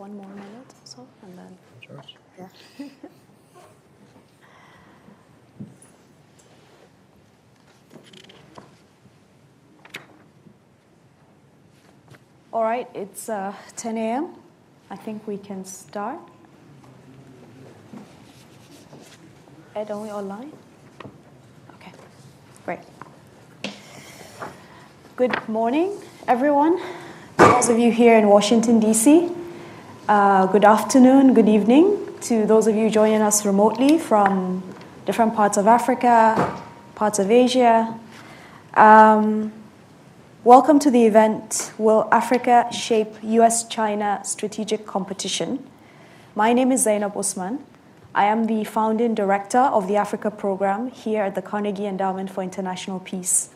one more minute or so, and then. Sure. Yeah. All right, it's 10 a.m. I think we can start. Ed, are we online? Okay, great. Good morning, everyone. Those of you here in Washington, D.C., good afternoon, good evening to those of you joining us remotely from different parts of Africa, parts of Asia. Welcome to the event, Will Africa Shape U.S. China Strategic Competition? My name is Zainab Usman. I am the founding director of the Africa program here at the Carnegie Endowment for International Peace.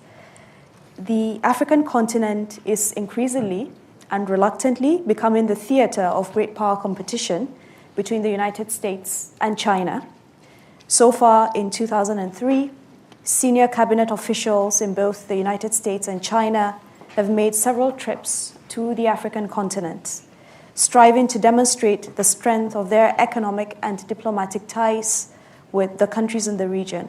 The African continent is increasingly and reluctantly becoming the theater of great power competition between the United States and China. So far, in 2003, senior cabinet officials in both the United States and China have made several trips to the African continent, striving to demonstrate the strength of their economic and diplomatic ties with the countries in the region.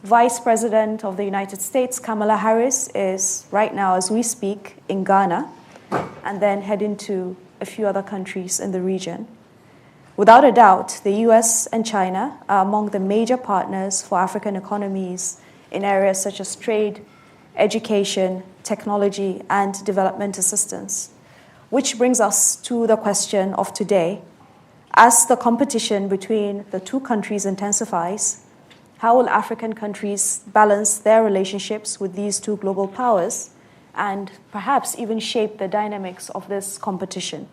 Vice President of the United States, Kamala Harris, is right now, as we speak, in Ghana, and then heading to a few other countries in the region. Without a doubt, the U.S. and China are among the major partners for African economies in areas such as trade, education, technology, and development assistance. Which brings us to the question of today. As the competition between the two countries intensifies, how will African countries balance their relationships with these two global powers and perhaps even shape the dynamics of this competition?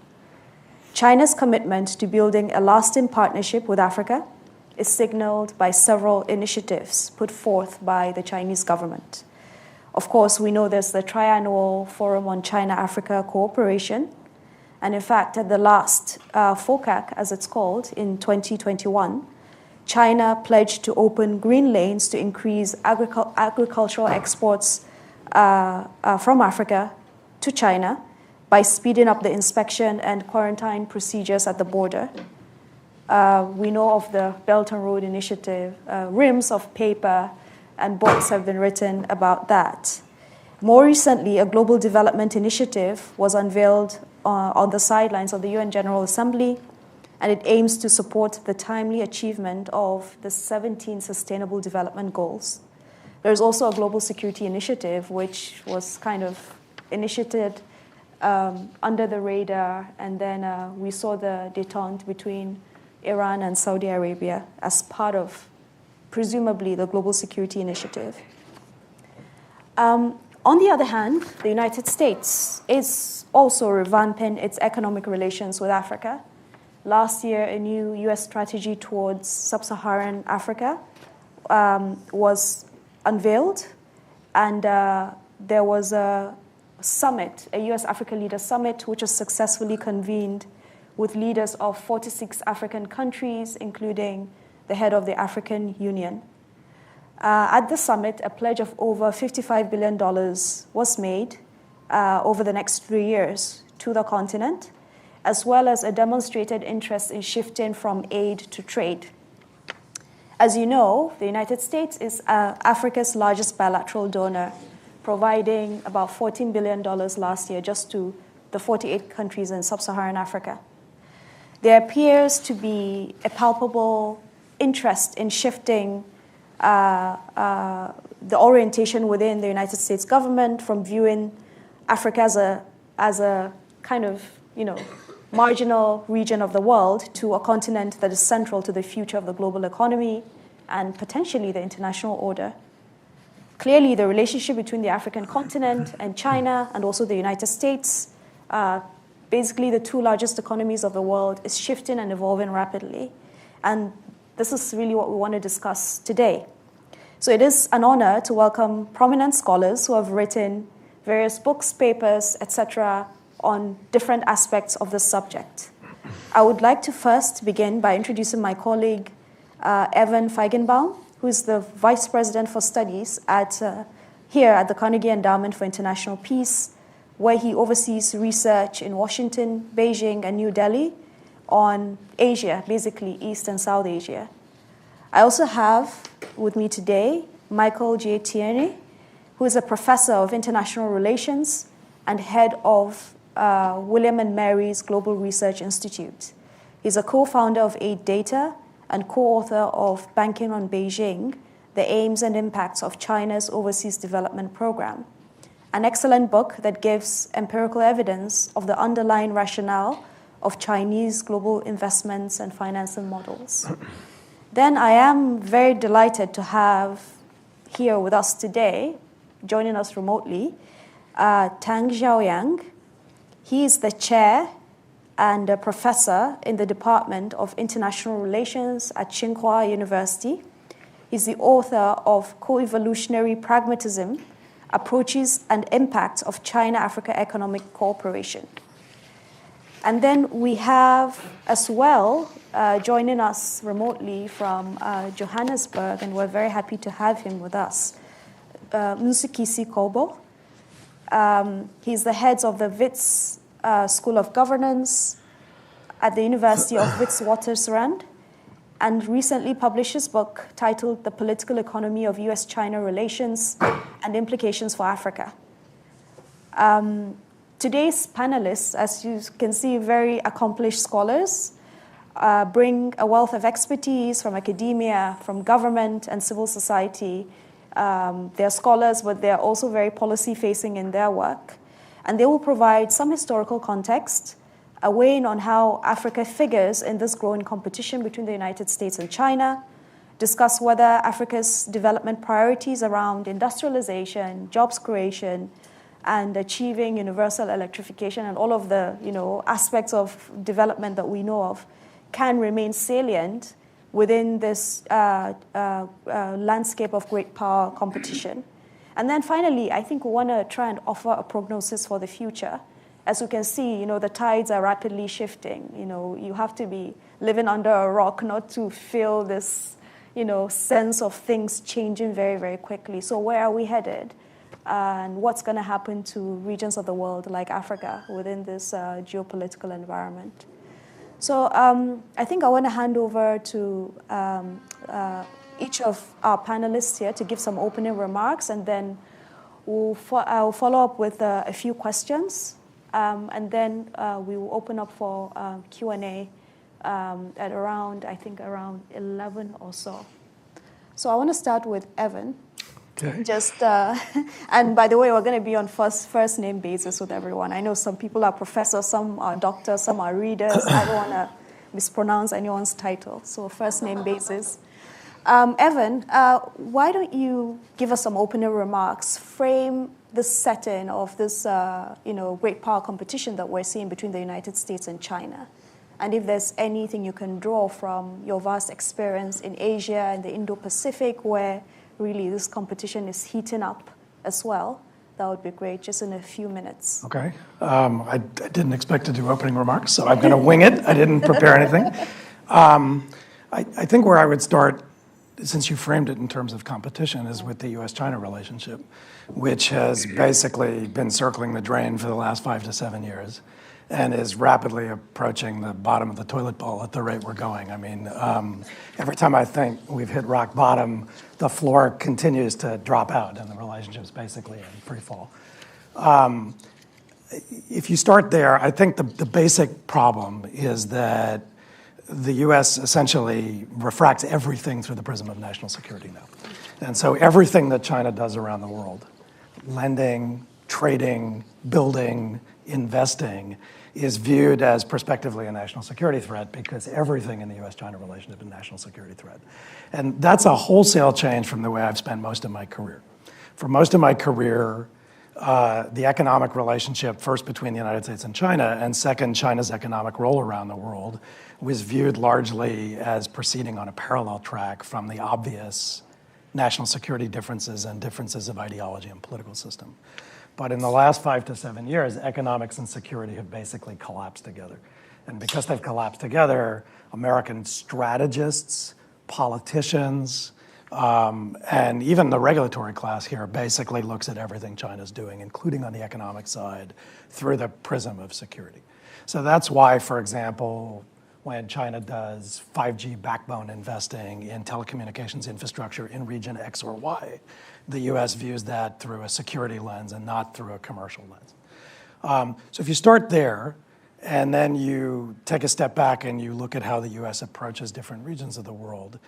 China's commitment to building a lasting partnership with Africa is signaled by several initiatives put forth by the Chinese government. Of course, we know there's the Triannual Forum on China-Africa Cooperation. And in fact, at the last FOCAC, as it's called, in 2021, China pledged to open green lanes to increase agricultural exports from Africa to China by speeding up the inspection and quarantine procedures at the border. We know of the Belt and Road Initiative. Reams of paper and books have been written about that. More recently, a global development initiative was unveiled on the sidelines of the UN General Assembly, and it aims to support the timely achievement of the 17 Sustainable Development Goals. There's also a global security initiative, which was kind of initiated under the radar, and then we saw the détente between Iran and Saudi Arabia as part of, presumably, the global security initiative. On the other hand, the United States is also revamping its economic relations with Africa. Last year, a new U.S. strategy towards sub-Saharan Africa was unveiled, and there was a summit, a U.S.-Africa Leaders Summit, which was successfully convened with leaders of 46 African countries, including the head of the African Union. At the summit, a pledge of over $55 billion was made over the next 3 years to the continent, as well as a demonstrated interest in shifting from aid to trade. As you know, the United States is Africa's largest bilateral donor, providing about $14 billion last year just to the 48 countries in sub-Saharan Africa. There appears to be a palpable interest in shifting the orientation within the United States government from viewing Africa as a kind of, marginal region of the world to a continent that is central to the future of the global economy and potentially the international order. Clearly, the relationship between the African continent and China and also the United States, basically the two largest economies of the world, is shifting and evolving rapidly. And this is really what we want to discuss today. So it is an honor to welcome prominent scholars who have written various books, papers, etc., on different aspects of this subject. I would like to first begin by introducing my colleague, Evan Feigenbaum, who is the Vice President for Studies here at the Carnegie Endowment for International Peace, where he oversees research in Washington, Beijing, and New Delhi on Asia, basically East and South Asia. I also have with me today Michael JTna, who is a professor of international relations and head of William and Mary's Global Research Institute. He's a co-founder of Data and co-author of Banking on Beijing, The Aims and Impacts of China's Overseas Development Program, an excellent book that gives empirical evidence of the underlying rationale of Chinese global investments and financing models. Then I am very delighted to have here with us today, joining us remotely, Tang Xiaoyang. He is the chair and a professor in the Department of International Relations at Tsinghua University. He's the author of Co-Evolutionary Pragmatism, Approaches and Impacts of China-Africa Economic Cooperation. And then we have as well, joining us remotely from Johannesburg, and we're very happy to have him with us, Msukisi Kobo. He's the head of the Wits School of Governance at the University of Witwatersrand, and recently published his book titled The Political Economy of U.S China Relations and Implications for Africa. Today's panelists, as you can see, very accomplished scholars, bring a wealth of expertise from academia, from government and civil society. They're scholars, but they're also very policy-facing in their work. And they will provide some historical context, a weighing on how Africa figures in this growing competition between the United States and China, discuss whether Africa's development priorities around industrialization, jobs creation, and achieving universal electrification and all of the aspects of development that we know of can remain salient within this landscape of great power competition. And then finally, I think we want to try and offer a prognosis for the future. As you can see, the tides are rapidly shifting. You have to be living under a rock not to feel this, sense of things changing very, very quickly. So where are we headed? And what's going to happen to regions of the world like Africa within this geopolitical environment? So I think I want to hand over to each of our panelists here to give some opening remarks, and then I'll follow up with a few questions, and then we will open up for Q&A at around 11 or so. So I want to start with Evan. Okay. And by the way, we're going to be on first name basis with everyone. I know some people are professors, some are doctors, some are readers. I don't want to mispronounce anyone's title. So first name basis. Evan, why don't you give us some opening remarks, frame the setting of this great power competition that we're seeing between the United States and China, and if there's anything you can draw from your vast experience in Asia and the Indo-Pacific, where really this competition is heating up as well, that would be great, just in a few minutes. Okay. I didn't expect to do opening remarks, so I'm going to wing it. I didn't prepare anything. I think where I would start, since you framed it in terms of competition, is with the U.S China relationship, which has basically been circling the drain for the last 5 to 7 years and is rapidly approaching the bottom of the toilet bowl at the rate we're going. I mean, every time I think we've hit rock bottom, the floor continues to drop out and the relationship's basically in free fall. If you start there, I think the basic problem is that the U.S. essentially refracts everything through the prism of national security now. And so everything that China does around the world, lending, trading, building, investing, is viewed as prospectively a national security threat because everything in the U.S. China relationship is a national security threat. And that's a wholesale change from the way I've spent most of my career. For most of my career, the economic relationship, first between the United States and China, and second, China's economic role around the world, was viewed largely as proceeding on a parallel track from the obvious national security differences and differences of ideology and political system. But in the last 5 to 7 years, economics and security have basically collapsed together. And because they've collapsed together, American strategists, politicians, And even the regulatory class here basically looks at everything China's doing, including on the economic side, through the prism of security. So that's why, for example, when China does 5G backbone investing in telecommunications infrastructure in region X or Y, the US views that through a security lens and not through a commercial lens. So if you start there, and then you take a step back and you look at how the US approaches different regions of the world,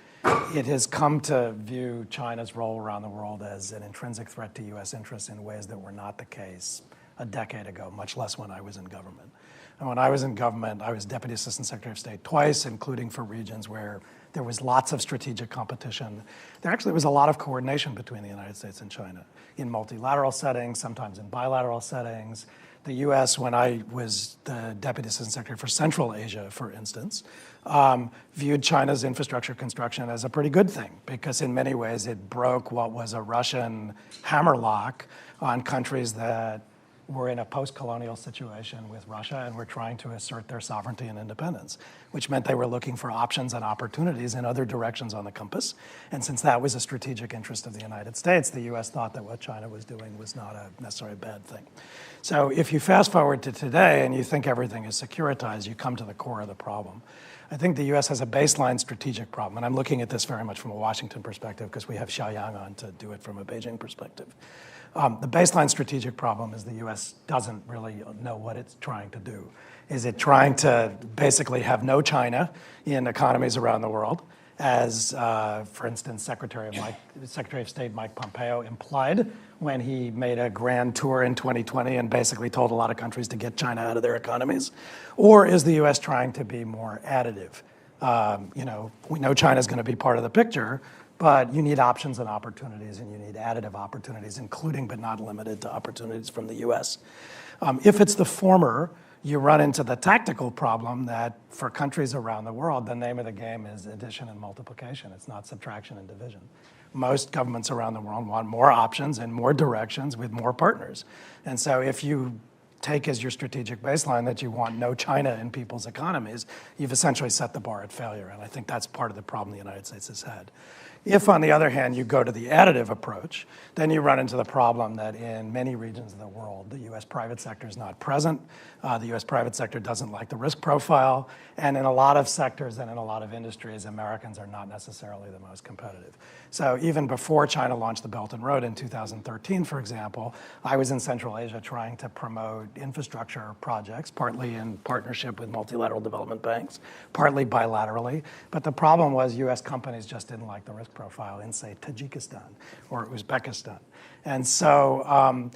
it has come to view China's role around the world as an intrinsic threat to US interests in ways that were not the case a decade ago, much less when I was in government. And when I was in government, I was Deputy Assistant Secretary of State twice, including for regions where there was lots of strategic competition. There actually was a lot of coordination between the United States and China in multilateral settings, sometimes in bilateral settings. The US, when I was the Deputy Assistant Secretary for Central Asia, for instance, viewed China's infrastructure construction as a pretty good thing because in many ways it broke what was a Russian hammerlock on countries that were in a post-colonial situation with Russia and were trying to assert their sovereignty and independence, which meant they were looking for options and opportunities in other directions on the compass. And since that was a strategic interest of the United States, the US thought that what China was doing was not necessarily a bad thing. So if you fast forward to today and you think everything is securitized, you come to the core of the problem. I think the US has a baseline strategic problem, and I'm looking at this very much from a Washington perspective because we have Xiaoyang on to do it from a Beijing perspective. The baseline strategic problem is the US doesn't really know what it's trying to do. Is it trying to basically have no China in economies around the world, as, for instance, Secretary of State Mike Pompeo implied when he made a grand tour in 2020 and basically told a lot of countries to get China out of their economies? Or is the US trying to be more additive? We know China's going to be part of the picture, but you need options and opportunities, and you need additive opportunities, including but not limited to opportunities from the US. If it's the former, you run into the tactical problem that for countries around the world, the name of the game is addition and multiplication. It's not subtraction and division. Most governments around the world want more options and more directions with more partners. And so if you take as your strategic baseline that you want no China in people's economies, you've essentially set the bar at failure. And I think that's part of the problem the United States has had. If, on the other hand, you go to the additive approach, then you run into the problem that in many regions of the world, the US private sector is not present. The US private sector doesn't like the risk profile. And in a lot of sectors and in a lot of industries, Americans are not necessarily the most competitive. So even before China launched the Belt and Road in 2013, for example, I was in Central Asia trying to promote infrastructure projects, partly in partnership with multilateral development banks, partly bilaterally. But the problem was US companies just didn't like the risk profile in, say, Tajikistan or Uzbekistan. And so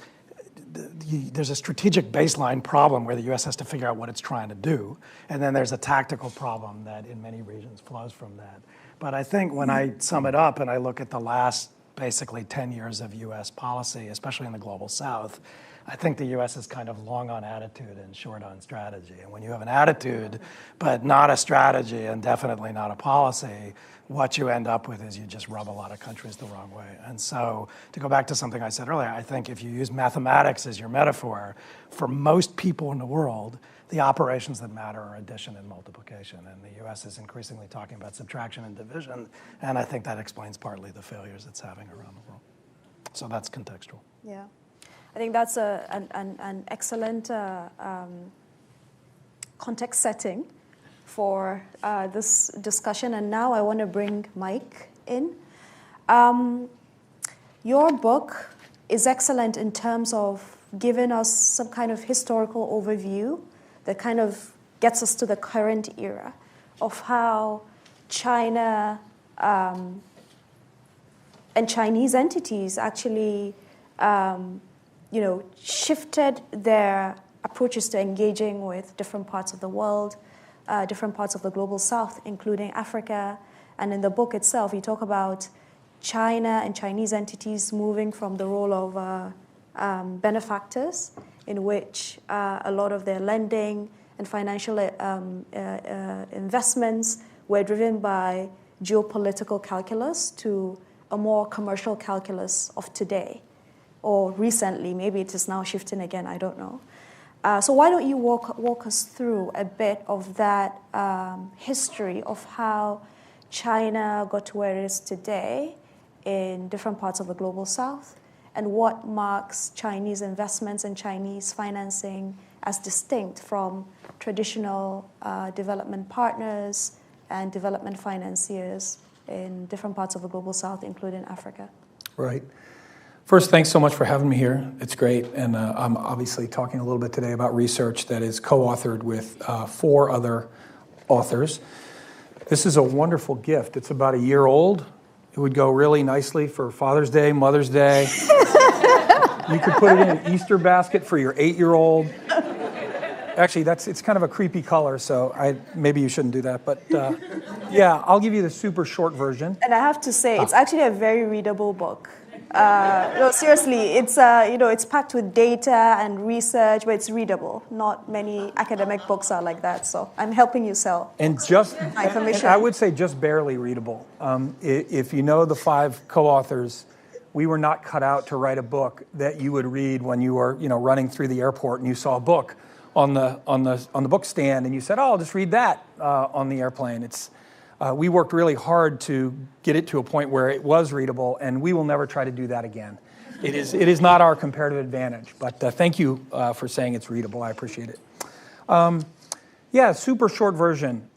there's a strategic baseline problem where the US has to figure out what it's trying to do. And then there's a tactical problem that in many regions flows from that. But I think when I sum it up and I look at the last basically 10 years of US policy, especially in the global south, I think the US is kind of long on attitude and short on strategy. And when you have an attitude, but not a strategy and definitely not a policy, what you end up with is you just rub a lot of countries the wrong way. And so to go back to something I said earlier, I think if you use mathematics as your metaphor, for most people in the world, the operations that matter are addition and multiplication. And the US is increasingly talking about subtraction and division. And I think that explains partly the failures it's having around the world. So that's contextual. Yeah. I think that's an excellent context setting for this discussion. And now I want to bring Mike in. Your book is excellent in terms of giving us some kind of historical overview that kind of gets us to the current era of how China and Chinese entities actually shifted their approaches to engaging with different parts of the world, different parts of the global south, including Africa. And in the book itself, you talk about China and Chinese entities moving from the role of benefactors, in which a lot of their lending and financial investments were driven by geopolitical calculus, to a more commercial calculus of today. Or recently, maybe it is now shifting again, I don't know. So why don't you walk us through a bit of that history of how China got to where it is today, in different parts of the global south, and what marks Chinese investments and Chinese financing as distinct from traditional development partners and development financiers in different parts of the global south, including Africa. Right. First, thanks so much for having me here. It's great. And I'm obviously talking a little bit today about research that is co-authored with 4 other authors. This is a wonderful gift. It's about a year old. It would go really nicely for Father's Day, Mother's Day. You could put it in an Easter basket for your 8-year-old. Actually, it's kind of a creepy color, so maybe you shouldn't do that. But yeah, I'll give you the super short version. And I have to say, it's actually a very readable book. No, seriously, it's packed with data and research, but it's readable. Not many academic books are like that, so I'm helping you sell. And I would say just barely readable. If you know the 5 co-authors, we were not cut out to write a book that you would read when you were, running through the airport and you saw a book on the book stand and you said, "Oh, I'll just read that on the airplane." We worked really hard to get it to a point where it was readable, and we will never try to do that again. It is not our comparative advantage, but thank you for saying it's readable. I appreciate it. Yeah, super short version.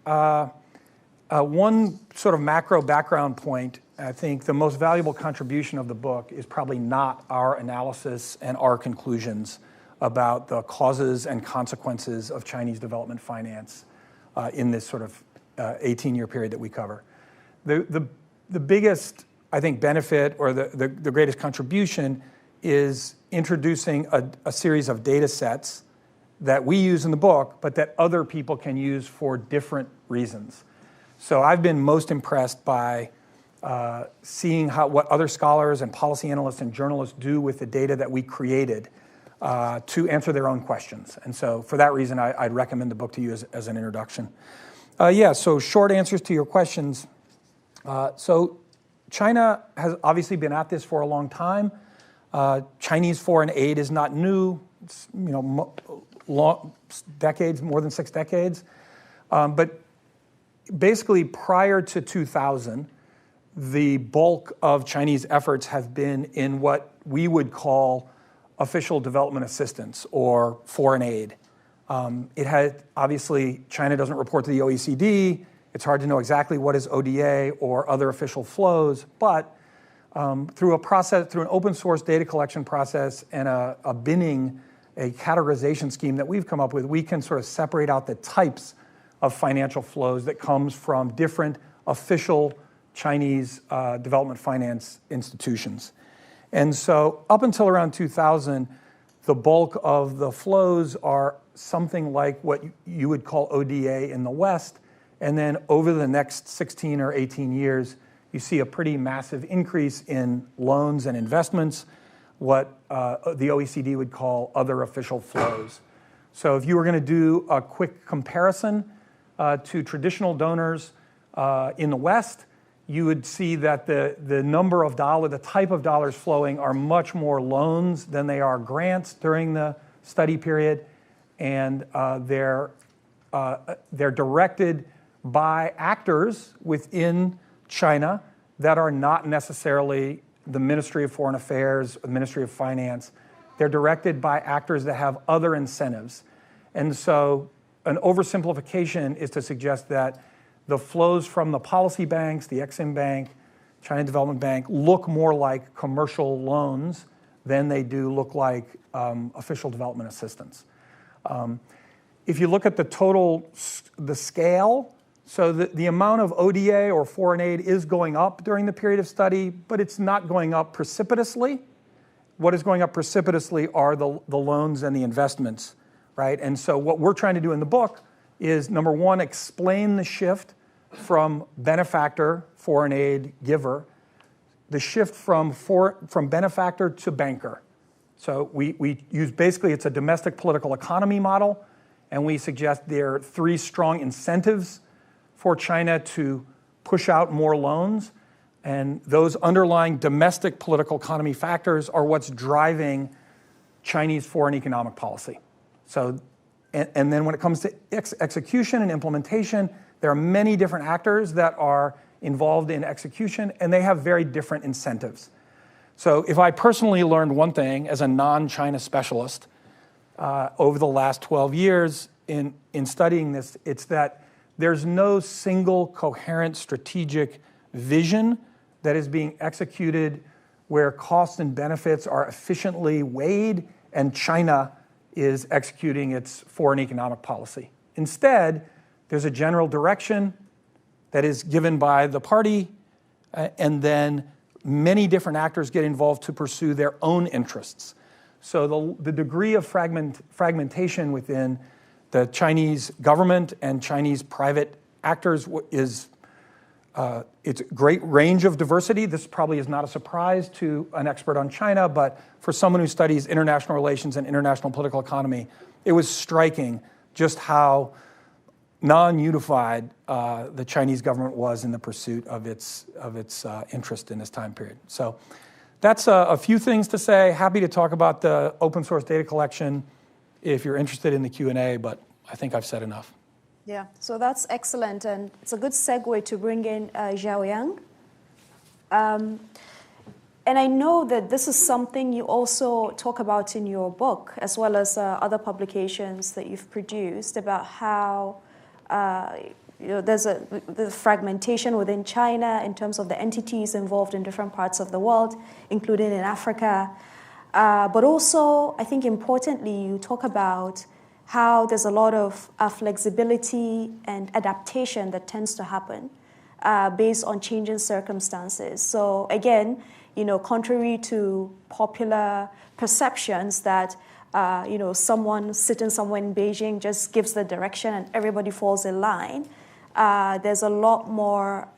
One sort of macro background point, I think the most valuable contribution of the book is probably not our analysis and our conclusions about the causes and consequences of Chinese development finance in this sort of 18-year period that we cover. The biggest, I think, benefit or the greatest contribution is introducing a series of data sets that we use in the book, but that other people can use for different reasons. So I've been most impressed by seeing what other scholars and policy analysts and journalists do with the data that we created to answer their own questions. And so for that reason, I'd recommend the book to you as an introduction. So short answers to your questions. So China has obviously been at this for a long time. Chinese foreign aid is not new. It's, long decades, more than 6 decades. But basically prior to 2000, the bulk of Chinese efforts have been in what we would call official development assistance or foreign aid. It had, obviously, China doesn't report to the OECD. It's hard to know exactly what is ODA or other official flows, but through an open source data collection process and a binning, a categorization scheme that we've come up with, we can sort of separate out the types of financial flows that comes from different official Chinese development finance institutions. And so up until around 2000, the bulk of the flows are something like what you would call ODA in the West. And then over the next 16 or 18 years, you see a pretty massive increase in loans and investments, what the OECD would call other official flows. So if you were going to do a quick comparison to traditional donors in the West, you would see that the number of the type of dollars flowing are much more loans than they are grants during the study period. And they're directed by actors within China that are not necessarily the Ministry of Foreign Affairs, the Ministry of Finance. They're directed by actors that have other incentives. And so an oversimplification is to suggest that the flows from the policy banks, the Exim Bank, China Development Bank, look more like commercial loans than they do look like official development assistance. If you look at the scale, so the amount of ODA or foreign aid is going up during the period of study, but it's not going up precipitously. What is going up precipitously are the loans and the investments, right? And so what we're trying to do in the book is, number one, explain the shift from benefactor, foreign aid giver, the shift from benefactor to banker. So we use basically, it's a domestic political economy model, and we suggest there are 3 strong incentives for China to push out more loans. And those underlying domestic political economy factors are what's driving Chinese foreign economic policy. So, and then when it comes to execution and implementation, there are many different actors that are involved in execution, and they have very different incentives. So if I personally learned one thing as a non-China specialist over the last 12 years in studying this, it's that there's no single coherent strategic vision that is being executed where costs and benefits are efficiently weighed and China is executing its foreign economic policy. Instead, there's a general direction that is given by the party, and then many different actors get involved to pursue their own interests. So the degree of fragmentation within the Chinese government and Chinese private actors is it's a great range of diversity. This probably is not a surprise to an expert on China, but for someone who studies international relations and international political economy, it was striking just how non-unified the Chinese government was in the pursuit of its interest in this time period. So that's a few things to say. Happy to talk about the open source data collection if you're interested in the Q&A, but I think I've said enough. Yeah, so that's excellent, and it's a good segue to bring in Xiaoyang. And I know that this is something you also talk about in your book, as well as other publications that you've produced about how there's the fragmentation within China in terms of the entities involved in different parts of the world, including in Africa. But also, I think importantly, you talk about how there's a lot of flexibility and adaptation that tends to happen based on changing circumstances. So again, contrary to popular perceptions that someone sitting somewhere in Beijing just gives the direction and everybody falls in line, there's a lot more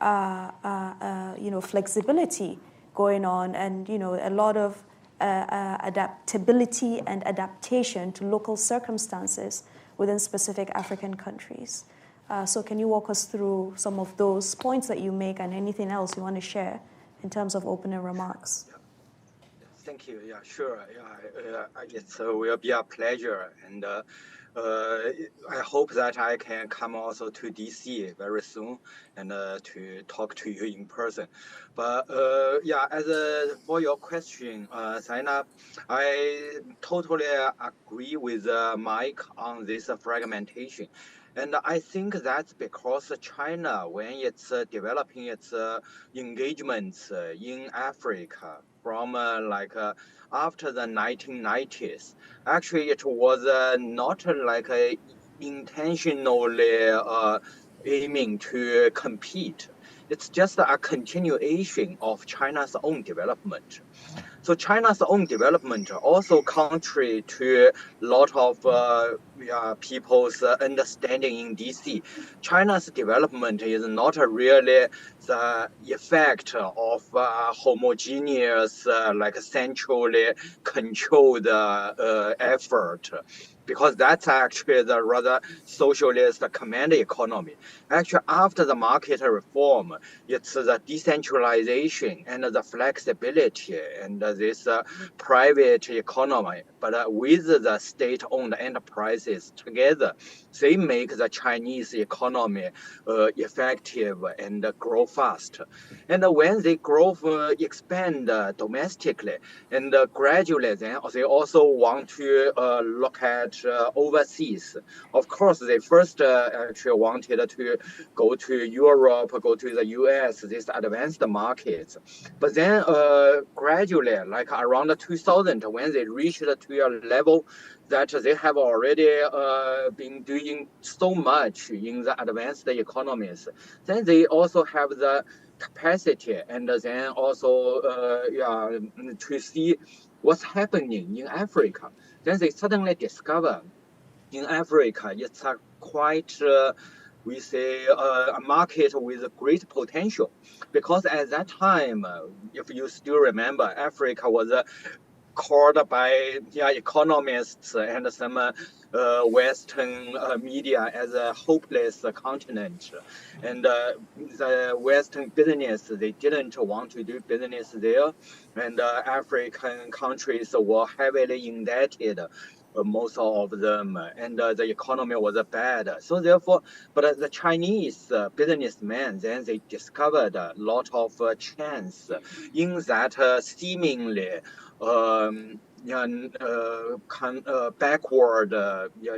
flexibility going on, and a lot of adaptability and adaptation to local circumstances within specific African countries. So can you walk us through some of those points that you make and anything else you want to share in terms of opening remarks? Yeah. Thank you. Yeah, sure. Yeah, it will be a pleasure. And I hope that I can come also to DC very soon and to talk to you in person. But yeah, for your question, Zainab, I totally agree with Mike on this fragmentation. And I think that's because China, when it's developing its engagements in Africa from after the 1990s, actually it was not intentionally aiming to compete. It's just a continuation of China's own development. So China's own development also contrary to a lot of people's understanding in DC. China's development is not really the effect of homogeneous, centrally controlled effort, because that's actually the rather socialist command economy. Actually, after the market reform, it's the decentralization and the flexibility and this private economy, but with the state-owned enterprises together, they make the Chinese economy effective and grow fast. And when they grow, expand domestically, and gradually then they also want to look at overseas. Of course, they first actually wanted to go to Europe, go to the U.S., these advanced markets. But then gradually, like around 2000, when they reached to a level that they have already been doing so much in the advanced economies, then they also have the capacity and then also to see what's happening in Africa. Then they suddenly discover in Africa it's a quite we say a market with great potential, because at that time, if you still remember, Africa was called by economists and some Western media as a hopeless continent. And the Western business, they didn't want to do business there. And African countries were heavily indebted most of them, and the economy was bad. So therefore, but the Chinese businessmen, then they discovered a lot of chance in that seemingly backward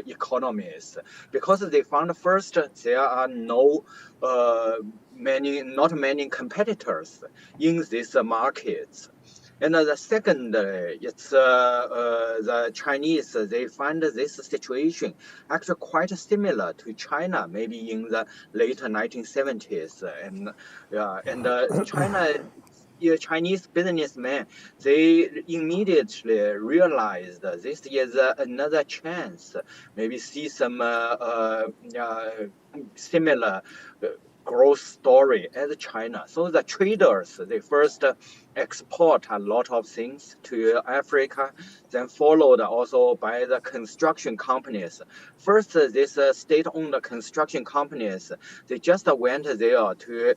economies, because they found first there are not many competitors in these markets. And the second, it's the Chinese. They find this situation actually quite similar to China, maybe in the late 1970s, and China. Chinese businessmen, they immediately realized this is another chance. Maybe see some similar growth story as China. So the traders, they first export a lot of things to Africa, then followed also by the construction companies. First, this state-owned construction companies, they just went there to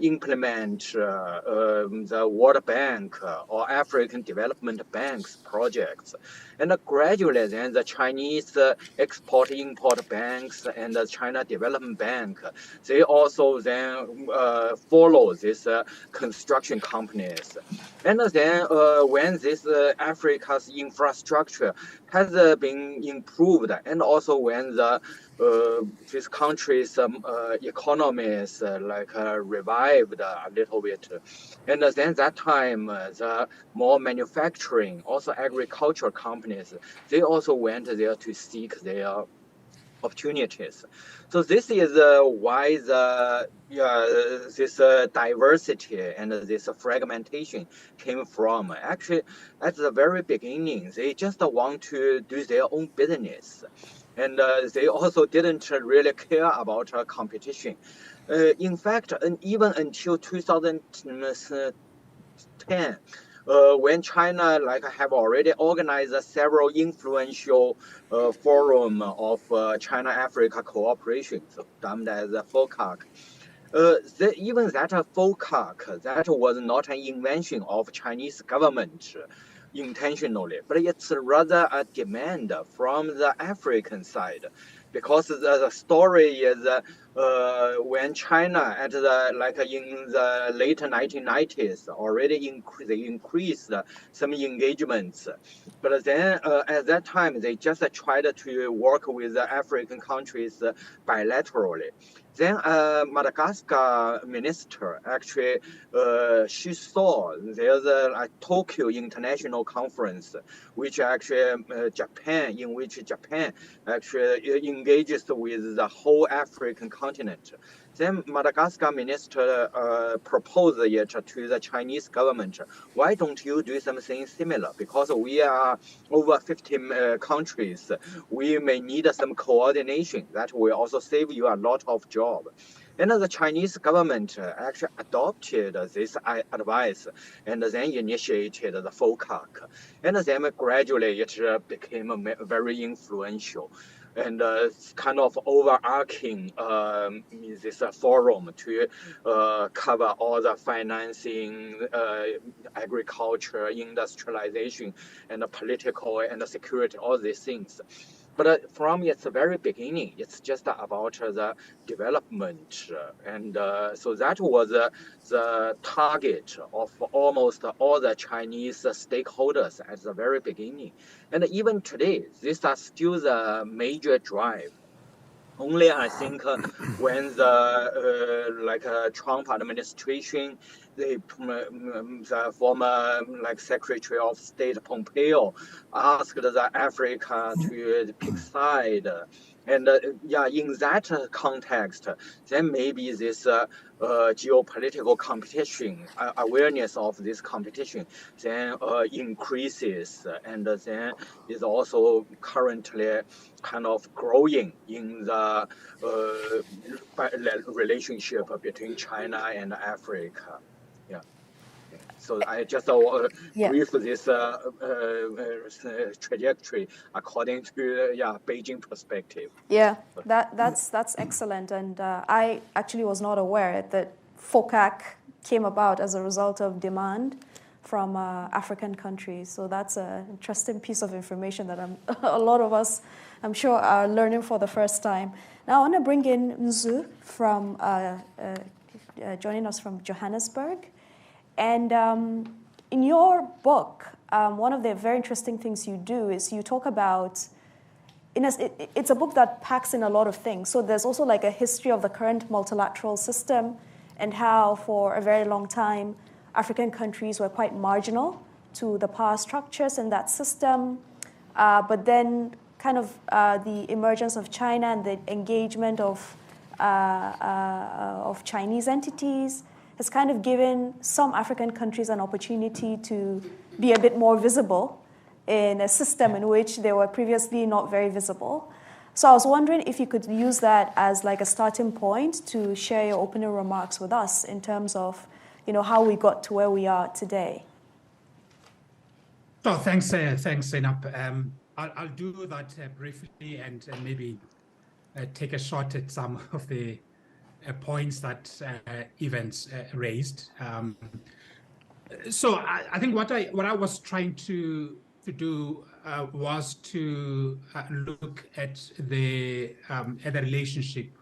implement the World Bank or African Development Bank's projects. And gradually then the Chinese export-import banks and the China Development Bank, they also then follow this construction companies. And then when this Africa's infrastructure has been improved, and also when the this country's economies revived a little bit, and then that time the more manufacturing, also agricultural companies, they also went there to seek their opportunities. So this is why this diversity and this fragmentation came from. Actually, at the very beginning, they just want to do their own business. And they also didn't really care about competition. In fact, even until 2010, when China have already organized several influential forum of China-Africa cooperation, so dubbed as FOCAC. Even that FOCAC, that was not an invention of Chinese government intentionally, but it's rather a demand from the African side, because the story is when China at the in the late 1990s already they increased some engagements, but then at that time they just tried to work with the African countries bilaterally. Then Madagascar minister actually she saw there's a Tokyo International Conference, which actually in which Japan actually engages with the whole African continent. Then Madagascar minister proposed it to the Chinese government. Why don't you do something similar? Because we are over 50 countries. We may need some coordination. That will also save you a lot of job. And the Chinese government actually adopted this advice and then initiated the FOCAC. And then gradually it became very influential and kind of overarching this forum to cover all the financing, agriculture, industrialization, and political and security, all these things. But from its very beginning, it's just about the development. And so that was the target of almost all the Chinese stakeholders at the very beginning. And even today, these are still the major drive. Only I think when the Trump administration, the former Secretary of State Pompeo asked the Africa to pick side, and in that context, then maybe this geopolitical competition, awareness of this competition, then increases, and then is also currently kind of growing in the relationship between China and Africa. Yeah. So I just brief this trajectory according to Beijing perspective. Yeah, that's excellent, and I actually was not aware that FOCAC came about as a result of demand from African countries. So that's an interesting piece of information that a lot of us, I'm sure, are learning for the first time. Now I want to bring in Nzu from joining us from Johannesburg. And in your book, one of the very interesting things you do is you talk about, it's a book that packs in a lot of things. So there's also like a history of the current multilateral system and how for a very long time, African countries were quite marginal to the power structures in that system. But then kind of the emergence of China and the engagement of Chinese entities has kind of given some African countries an opportunity to be a bit more visible in a system in which they were previously not very visible. So I was wondering if you could use that as like a starting point to share your opening remarks with us in terms of, how we got to where we are today. Oh, thanks, Zainab. I'll do that briefly and maybe take a shot at some of the points that events raised. So I think what I was trying to do was to look at the relationship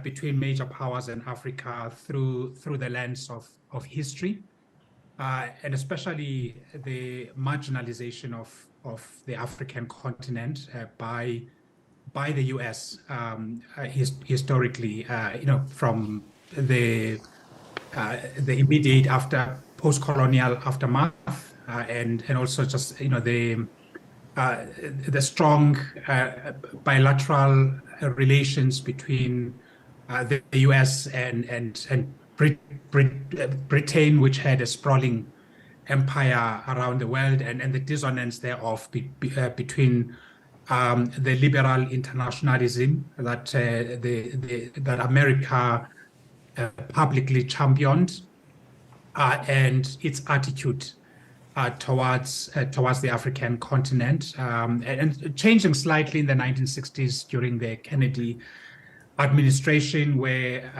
between major powers in Africa through the lens of history, and especially the marginalization of the African continent by the U.S. Historically, from the immediate post-colonial aftermath, and also just the strong bilateral relations between the U.S. and Britain, which had a sprawling empire around the world, and the dissonance thereof between the liberal internationalism that that America publicly championed and its attitude towards the African continent, and changing slightly in the 1960s during the Kennedy administration, where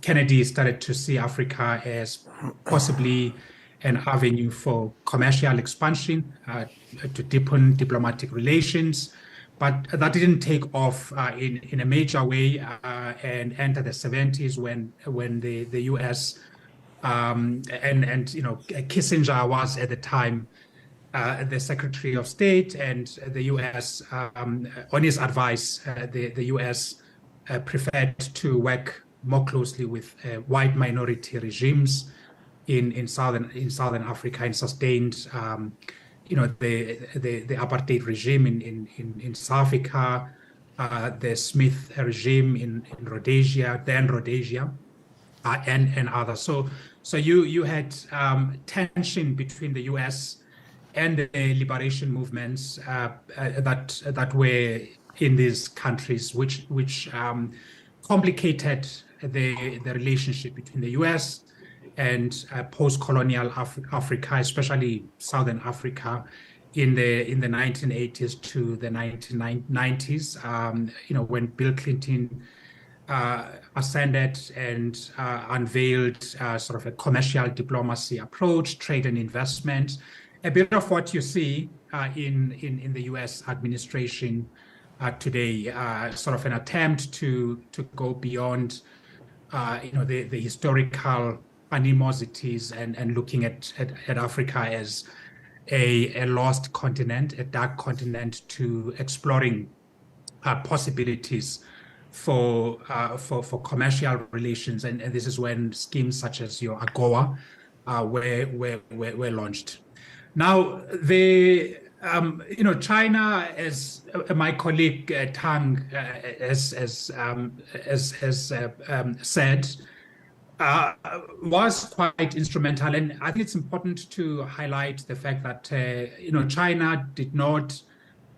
Kennedy started to see Africa as possibly an avenue for commercial expansion, to deepen diplomatic relations. But that didn't take off in a major way and enter the 70s when the U.S. And Kissinger was at the time the Secretary of State, and the U.S. On his advice, the U.S. Preferred to work more closely with white minority regimes in southern Africa, and sustained the apartheid regime in South Africa, the Smith regime in Rhodesia, and others. So you had tension between the U.S. and the liberation movements that were in these countries, which complicated the relationship between the U.S. and post-colonial Africa, especially Southern Africa, in the 1980s to the 1990s. When Bill Clinton ascended and unveiled sort of a commercial diplomacy approach, trade and investment, a bit of what you see in the U.S. administration today, sort of an attempt to go beyond the historical animosities and looking at Africa as a lost continent, a dark continent, to exploring possibilities for commercial relations, and this is when schemes such as your AGOA were launched. Now, China, as my colleague Tang has said, was quite instrumental, and I think it's important to highlight the fact that China did not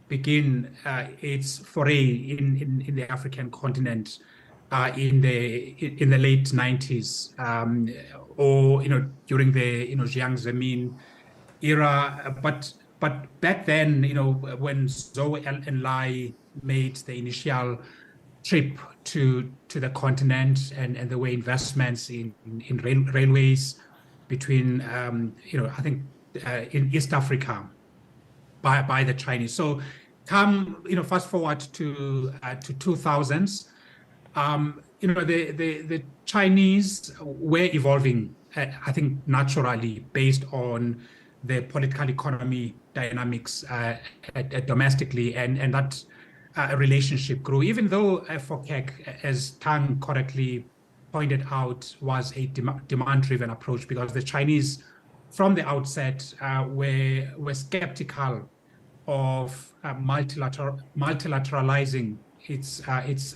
begin its foray in the African continent in the late 90s, or during the Jiang Zemin era, but back then, when Zhou Enlai made the initial trip to the continent, and there were investments in railways between, I think in East Africa by the Chinese. So fast forward to 2000s, the Chinese were evolving, I think, naturally based on the political economy dynamics domestically, and that relationship grew, even though FOCAC, as Tang correctly pointed out, was a demand-driven approach, because the Chinese, from the outset, were skeptical of multilateralizing its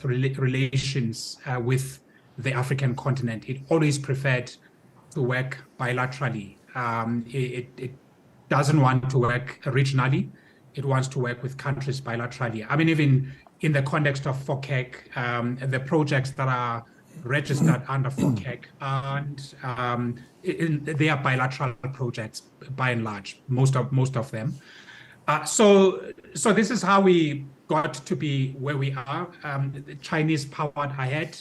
relations with the African continent. It always preferred to work bilaterally. It doesn't want to work regionally. It wants to work with countries bilaterally. I mean, even in the context of FOCAC, the projects that are registered under FOCAC, and they are bilateral projects by and large, most of them. So this is how we got to be where we are. The Chinese powered ahead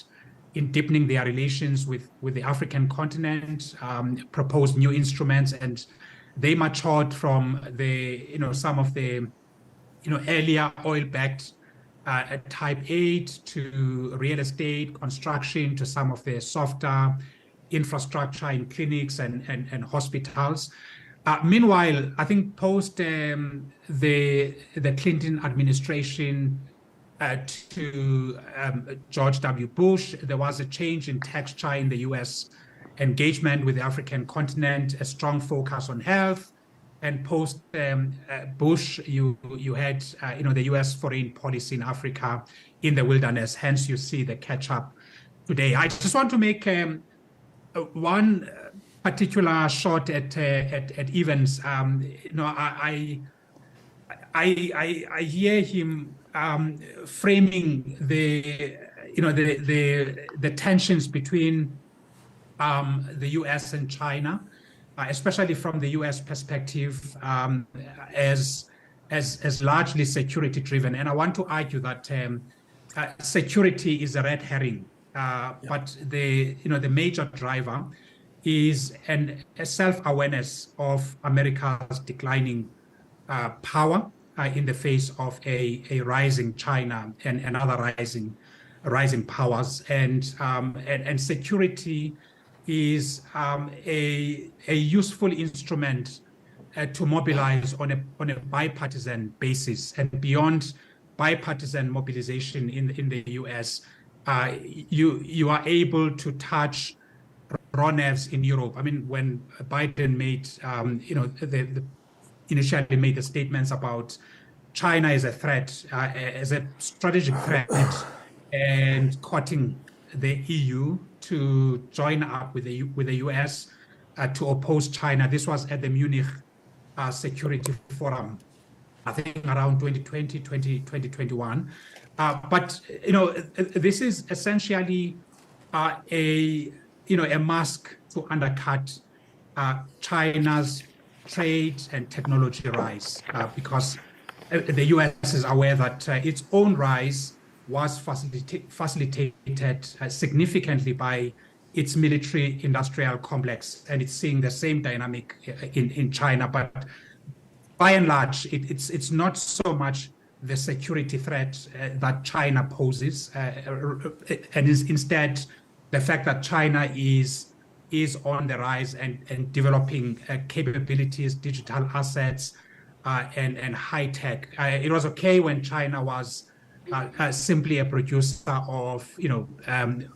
in deepening their relations with the African continent, proposed new instruments, and they matured from some of the earlier oil-backed type aid to real estate construction, to some of the softer infrastructure in clinics and hospitals. Meanwhile, I think post the Clinton administration to George W. Bush, there was a change in texture in the U.S. engagement with the African continent, a strong focus on health. And post Bush, you had the U.S. foreign policy in Africa in the wilderness. Hence, you see the catch up today. I just want to make one particular shot at Evans. I hear him framing the tensions between the U.S. and China, especially from the U.S. perspective, as largely security driven. And I want to argue that security is a red herring, but the major driver is a self-awareness of America's declining power in the face of a rising China and other rising powers, and security is a useful instrument to mobilize on a bipartisan basis. And beyond bipartisan mobilization in the U.S., you are able to touch raw nerves in Europe. I mean, when Biden made, initially made the statements about China as a threat, as a strategic threat, and courting the EU to join up with the US to oppose China. This was at the Munich Security Forum, I think around 2020, 2021. But this is essentially a mask to undercut China's trade and technology rise, because the US is aware that its own rise was facilitated significantly by its military industrial complex, and it's seeing the same dynamic in China. But by and large, it's not so much the security threat that China poses, and is instead the fact that China is on the rise and developing capabilities, digital assets, and high tech. It was okay when China was simply a producer of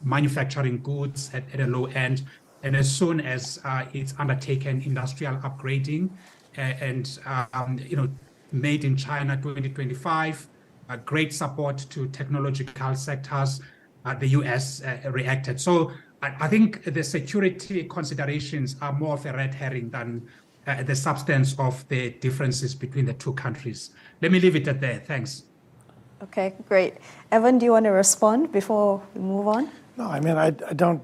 manufacturing goods at a low end, and as soon as it's undertaken industrial upgrading and made in China 2025, great support to technological sectors, the US reacted. So I think the security considerations are more of a red herring than the substance of the differences between the two countries. Let me leave it at there. Thanks. Okay, great. Evan, do you want to respond before we move on? No, I mean, I don't.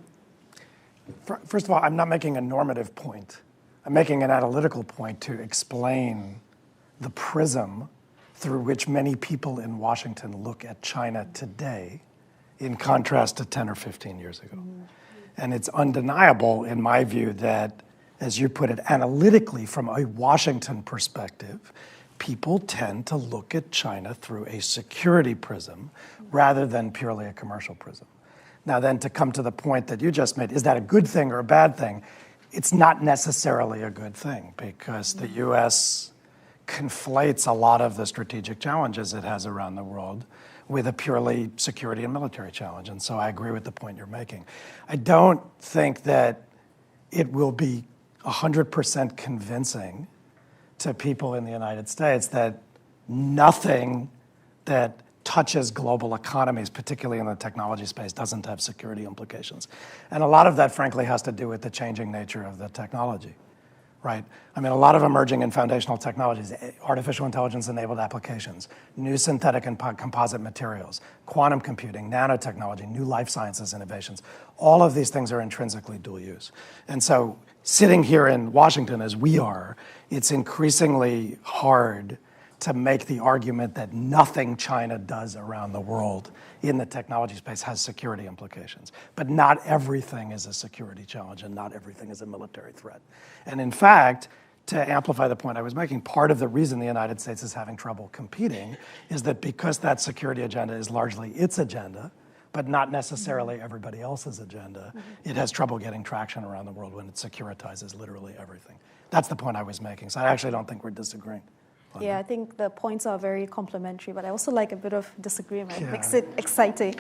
First of all, I'm not making a normative point. I'm making an analytical point to explain the prism through which many people in Washington look at China today, in contrast to 10 or 15 years ago. And it's undeniable, in my view, that as you put it, analytically from a Washington perspective, people tend to look at China through a security prism rather than purely a commercial prism. Now then, to come to the point that you just made, is that a good thing or a bad thing? It's not necessarily a good thing because the U.S. conflates a lot of the strategic challenges it has around the world with a purely security and military challenge. And so I agree with the point you're making. I don't think that it will be 100% convincing to people in the United States that nothing that touches global economies, particularly in the technology space, doesn't have security implications. And a lot of that, frankly, has to do with the changing nature of the technology, right? I mean, a lot of emerging and foundational technologies, artificial intelligence-enabled applications, new synthetic and composite materials, quantum computing, nanotechnology, new life sciences innovations, all of these things are intrinsically dual use. And so sitting here in Washington as we are, it's increasingly hard to make the argument that nothing China does around the world in the technology space has security implications. But not everything is a security challenge and not everything is a military threat. And in fact, to amplify the point I was making, part of the reason the United States is having trouble competing is that because that security agenda is largely its agenda, but not necessarily everybody else's agenda, it has trouble getting traction around the world when it securitizes literally everything. That's the point I was making. So I actually don't think we're disagreeing. Yeah, I think the points are very complementary, but I also like a bit of disagreement. Yeah. Makes it exciting.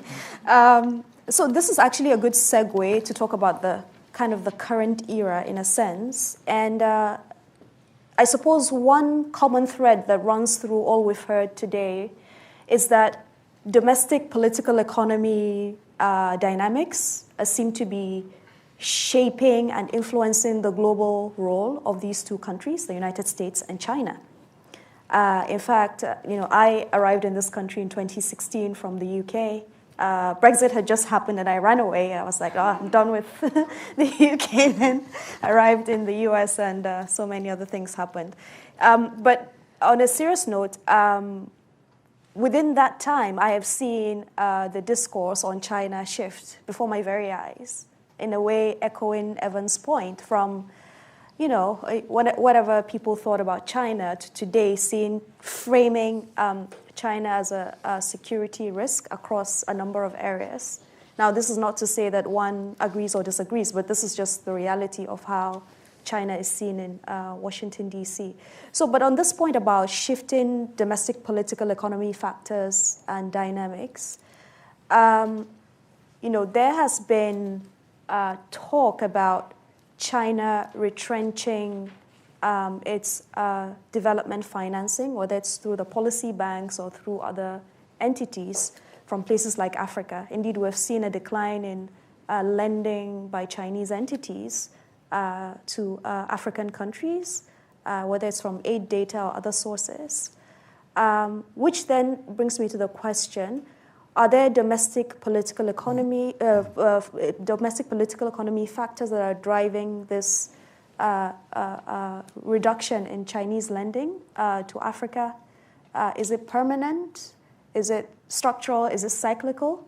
So this is actually a good segue to talk about the kind of the current era in a sense. And I suppose one common thread that runs through all we've heard today is that domestic political economy dynamics seem to be shaping and influencing the global role of these two countries, the United States and China. In fact, I arrived in this country in 2016 from the UK. Brexit had just happened and I ran away. I was like, I'm done with the UK. Then arrived in the US and so many other things happened. But on a serious note, within that time, I have seen the discourse on China shift before my very eyes, in a way echoing Evan's point from whatever people thought about China to today, framing China as a security risk across a number of areas. Now, this is not to say that one agrees or disagrees, but this is just the reality of how China is seen in Washington, D.C. So, but on this point about shifting domestic political economy factors and dynamics, there has been talk about China retrenching its development financing, whether it's through the policy banks or through other entities from places like Africa. Indeed, we've seen a decline in lending by Chinese entities to African countries, whether it's from aid data or other sources, which then brings me to the question, are there domestic political economy factors that are driving this reduction in Chinese lending to Africa? Is it permanent? Is it structural? Is it cyclical?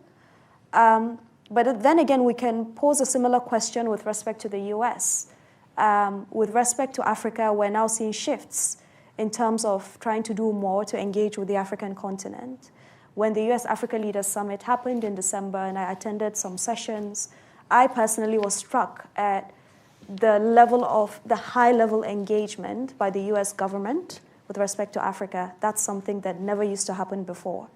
But then again, we can pose a similar question with respect to the U.S. With respect to Africa, we're now seeing shifts in terms of trying to do more to engage with the African continent. When the U.S. Africa Leaders Summit happened in December and I attended some sessions, I personally was struck at the high-level engagement by the U.S. government with respect to Africa. That's something that never used to happen before.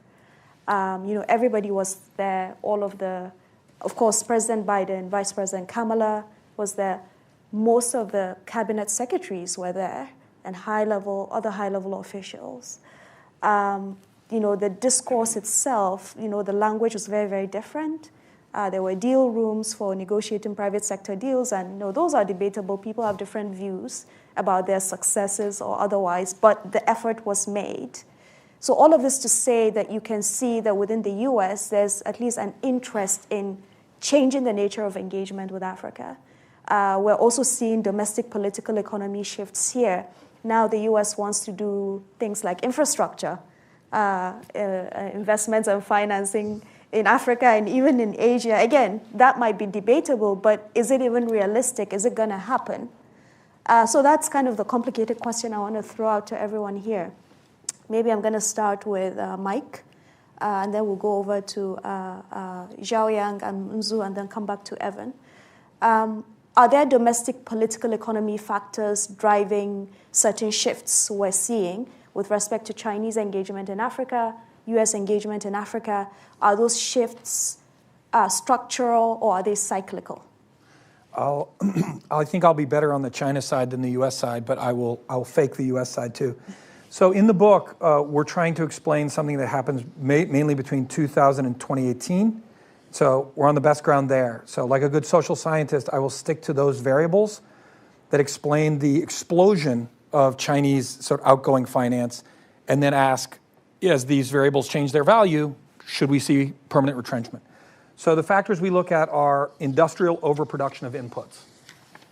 Everybody was there, of course, President Biden, Vice President Kamala was there. Most of the cabinet secretaries were there and other high-level officials. The discourse itself, the language was very, very different. There were deal rooms for negotiating private sector deals, and those are debatable. People have different views about their successes or otherwise, but the effort was made. So all of this to say that you can see that within the U.S., there's at least an interest in changing the nature of engagement with Africa. We're also seeing domestic political economy shifts here. Now the U.S. wants to do things like infrastructure, investments and financing in Africa and even in Asia. Again, that might be debatable, but is it even realistic? Is it going to happen? So that's kind of the complicated question I want to throw out to everyone here. Maybe I'm going to start with Mike, and then we'll go over to Xiaoyang and Nzu, and then come back to Evan. Are there domestic political economy factors driving certain shifts we're seeing with respect to Chinese engagement in Africa, U.S. engagement in Africa? Are those shifts structural or are they cyclical? I think I'll be better on the China side than the U.S. side, but I'll fake the U.S. side too. So in the book, we're trying to explain something that happens mainly between 2000 and 2018. So we're on the best ground there. So like a good social scientist, I will stick to those variables that explain the explosion of Chinese sort of outgoing finance, and then ask, as these variables change their value, should we see permanent retrenchment? So the factors we look at are industrial overproduction of inputs.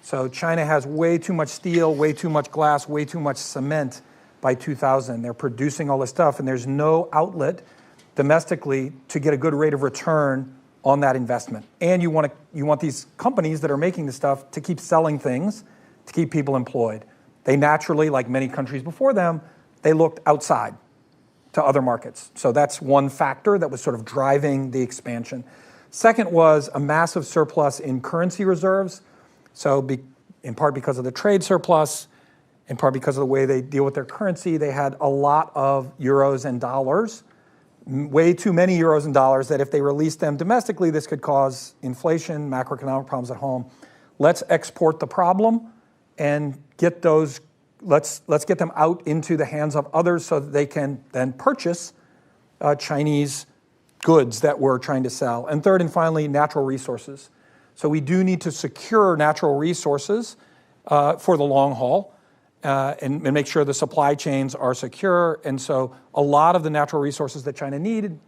So China has way too much steel, way too much glass, way too much cement by 2000. They're producing all this stuff, and there's no outlet domestically to get a good rate of return on that investment. And you want these companies that are making the stuff to keep selling things, to keep people employed. They naturally, like many countries before them, they looked outside to other markets. So that's one factor that was sort of driving the expansion. Second was a massive surplus in currency reserves. So in part because of the trade surplus, in part because of the way they deal with their currency, they had a lot of euros and dollars, way too many euros and dollars that if they released them domestically, this could cause inflation, macroeconomic problems at home. Let's export the problem and get those, let's get them out into the hands of others so that they can then purchase Chinese goods that we're trying to sell. And third and finally, natural resources. So we do need to secure natural resources for the long haul and make sure the supply chains are secure. And so a lot of the natural resources that China needed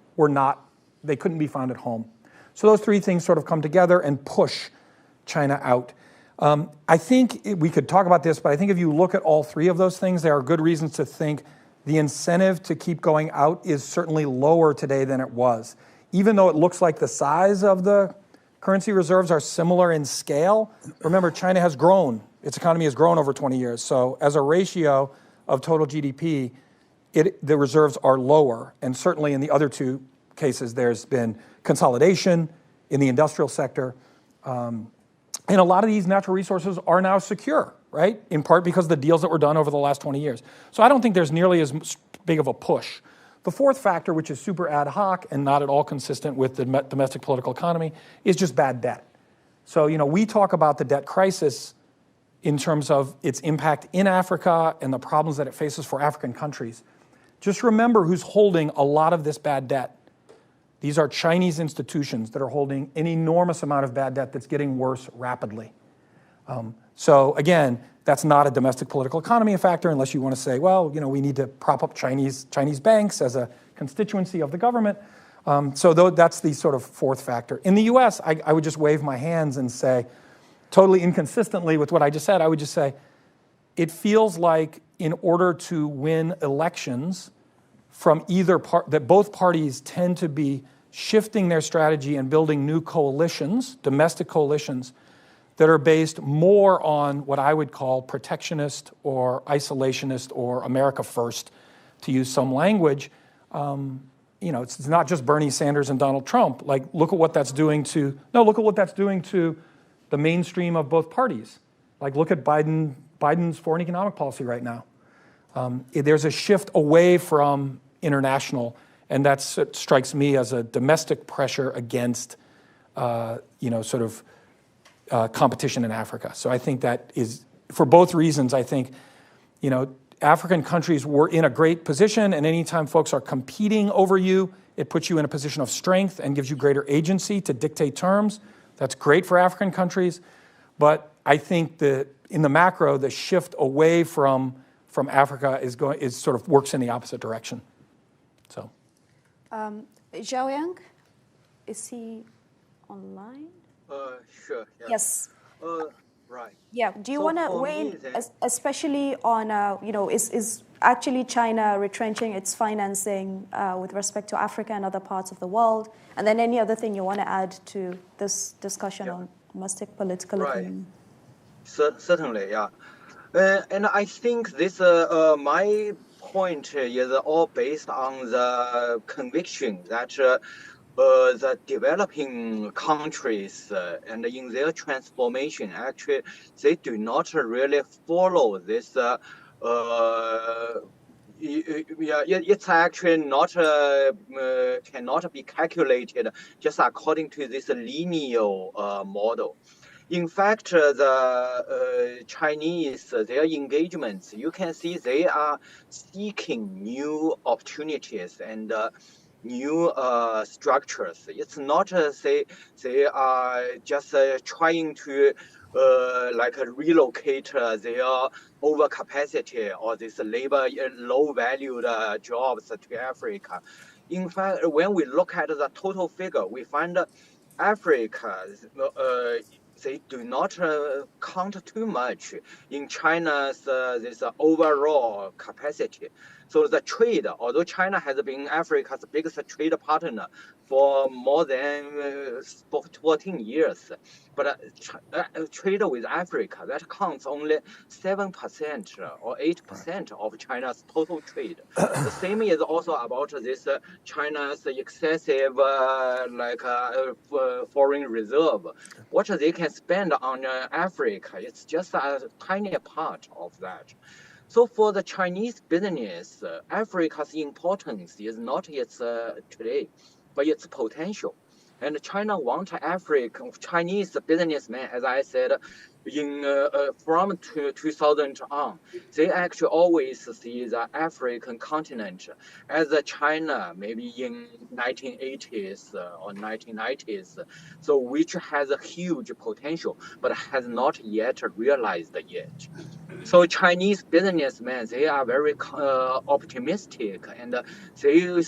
they couldn't be found at home. So those three things sort of come together and push China out. I think we could talk about this, but I think if you look at all three of those things, there are good reasons to think the incentive to keep going out is certainly lower today than it was. Even though it looks like the size of the currency reserves are similar in scale, remember, China has grown. Its economy has grown over 20 years. So as a ratio of total GDP, the reserves are lower. And certainly in the other two cases, there's been consolidation in the industrial sector. And a lot of these natural resources are now secure, right? In part because of the deals that were done over the last 20 years. So I don't think there's nearly as big of a push. The fourth factor, which is super ad hoc and not at all consistent with the domestic political economy, is just bad debt. So, we talk about the debt crisis in terms of its impact in Africa and the problems that it faces for African countries. Just remember who's holding a lot of this bad debt. These are Chinese institutions that are holding an enormous amount of bad debt that's getting worse rapidly. So again, that's not a domestic political economy factor unless you want to say, well, we need to prop up Chinese banks as a constituency of the government. So that's the sort of fourth factor. In the U.S., I would just wave my hands and say, totally inconsistently with what I just said, I would just say, it feels like in order to win elections from either part, that both parties tend to be shifting their strategy and building new coalitions, domestic coalitions, that are based more on what I would call protectionist or isolationist or America first, to use some language. It's not just Bernie Sanders and Donald Trump. Look at what that's doing to the mainstream of both parties. Look at Biden's foreign economic policy right now. There's a shift away from international, and that strikes me as a domestic pressure against, competition in Africa. So I think that is, for both reasons, I think, African countries were in a great position, and anytime folks are competing over you, it puts you in a position of strength and gives you greater agency to dictate terms. That's great for African countries. But I think that in the macro, the shift away from Africa is sort of works in the opposite direction. So, Xiaoyang, is he online? Sure. Yeah. Yes. Right. Yeah. Do you want to weigh in, especially on, is actually China retrenching its financing with respect to Africa and other parts of the world? And then any other thing you want to add to this discussion on domestic political economy? Certainly, yeah. And I think this, my point is all based on the conviction that the developing countries and in their transformation, actually, they do not really follow this. Yeah, it's actually not cannot be calculated just according to this linear model. In fact, the Chinese, their engagements, you can see they are seeking new opportunities and new structures. It's not they are just trying to relocate their overcapacity or this labor low valued jobs to Africa. In fact, when we look at the total figure, we find Africa, they do not count too much in China's this overall capacity. So the trade, although China has been Africa's biggest trade partner for more than 14 years, but trade with Africa, that counts only 7% or 8% of China's total trade. The same is also about this China's excessive foreign reserve. What they can spend on Africa, it's just a tiny part of that. So for the Chinese business, Africa's importance is not its today, but its potential. And China wants Chinese businessmen, as I said, from 2000 on, they actually always see the African continent as a China, maybe in 1980s or 1990s, so which has a huge potential, but has not yet realized yet. So Chinese businessmen, they are very optimistic, and they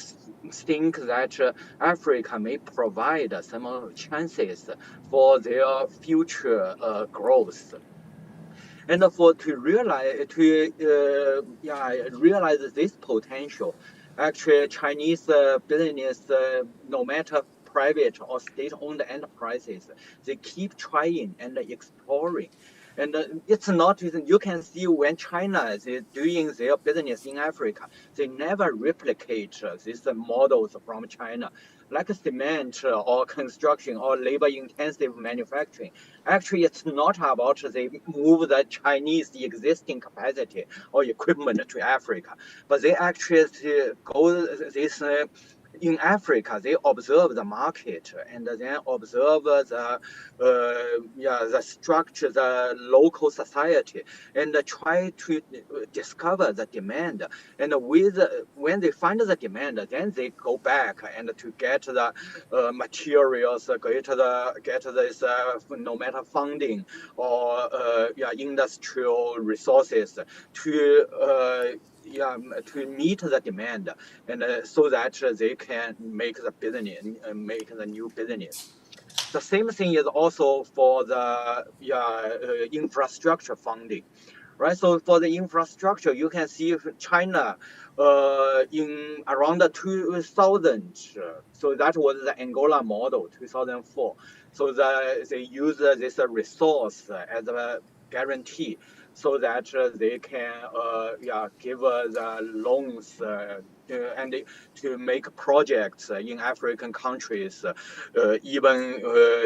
think that Africa may provide some chances for their future growth. And realize this potential, actually Chinese business, no matter private or state-owned enterprises, they keep trying and exploring. And it's not, you can see when China is doing their business in Africa, they never replicate these models from China, like cement or construction or labor-intensive manufacturing. Actually, it's not about they move the Chinese existing capacity or equipment to Africa, but they actually go this in Africa, they observe the market and then observe the structure, the local society, and try to discover the demand. And when they find the demand, then they go back and to get the materials, get this no matter funding or industrial resources to meet the demand, and so that they can make the business, make the new business. The same thing is also for the infrastructure funding, right? So for the infrastructure, you can see China in around 2000. So that was the Angola model, 2004. So they use this resource as a guarantee, so that they can give the loans and to make projects in African countries, even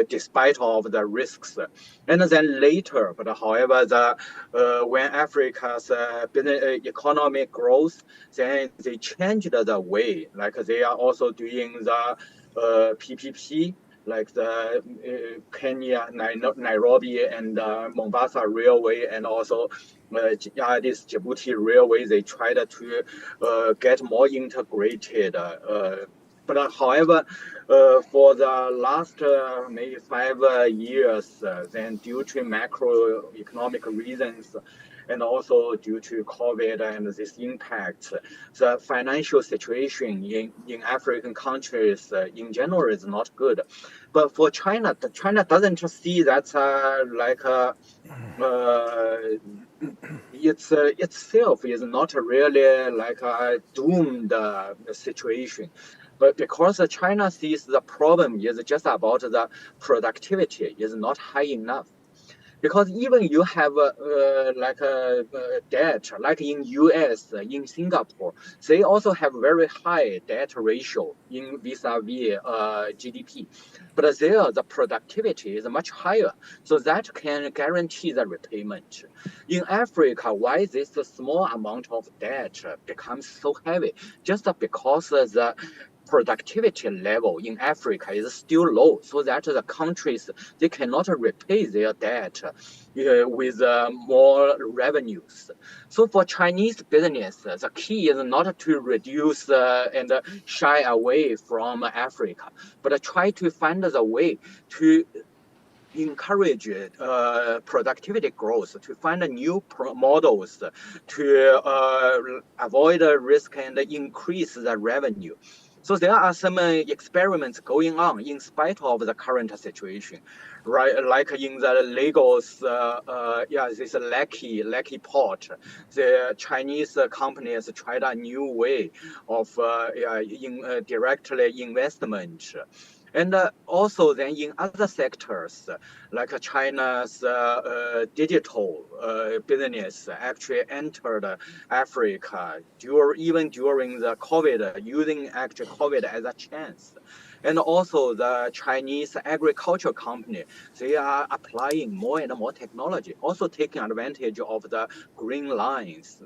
despite of the risks. And then later, but however, when Africa's economic growth, then they changed the way, like they are also doing the PPP, like the Kenya, Nairobi, and Mombasa Railway, and also this Djibouti Railway. They tried to get more integrated. But however, for the last maybe 5 years, then due to macroeconomic reasons, and also due to COVID and this impact, the financial situation in African countries in general is not good. But for China, China doesn't see that itself is not really like a doomed situation. But because China sees the problem is just about the productivity is not high enough. Because even you have like a debt, like in U.S., in Singapore, they also have very high debt ratio in vis-a-vis GDP, but there the productivity is much higher, so that can guarantee the repayment. In Africa, why this small amount of debt becomes so heavy? Just because the productivity level in Africa is still low, so that the countries they cannot repay their debt with more revenues. So for Chinese business, the key is not to reduce and shy away from Africa, but try to find the way to encourage productivity growth, to find new models, to avoid risk and increase the revenue. So there are some experiments going on in spite of the current situation, right? Like in the Lagos, this Lucky Port, the Chinese companies tried a new way of directly investment. And also then in other sectors, like China's digital business actually entered Africa even during the COVID, using actually COVID as a chance. And also the Chinese agriculture company, they are applying more and more technology, also taking advantage of the green lanes.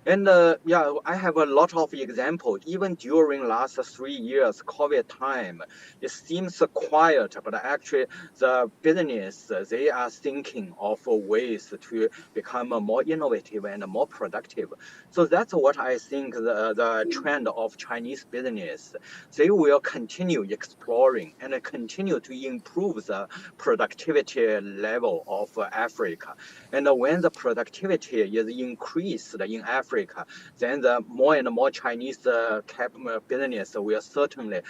And I have a lot of examples. Even during last 3 years COVID time, it seems quiet, but actually the business they are thinking of ways to become more innovative and more productive. So that's what I think the trend of Chinese business. They will continue exploring and continue to improve the productivity level of Africa. And when the productivity is increased in Africa, then the more and more Chinese business will certainly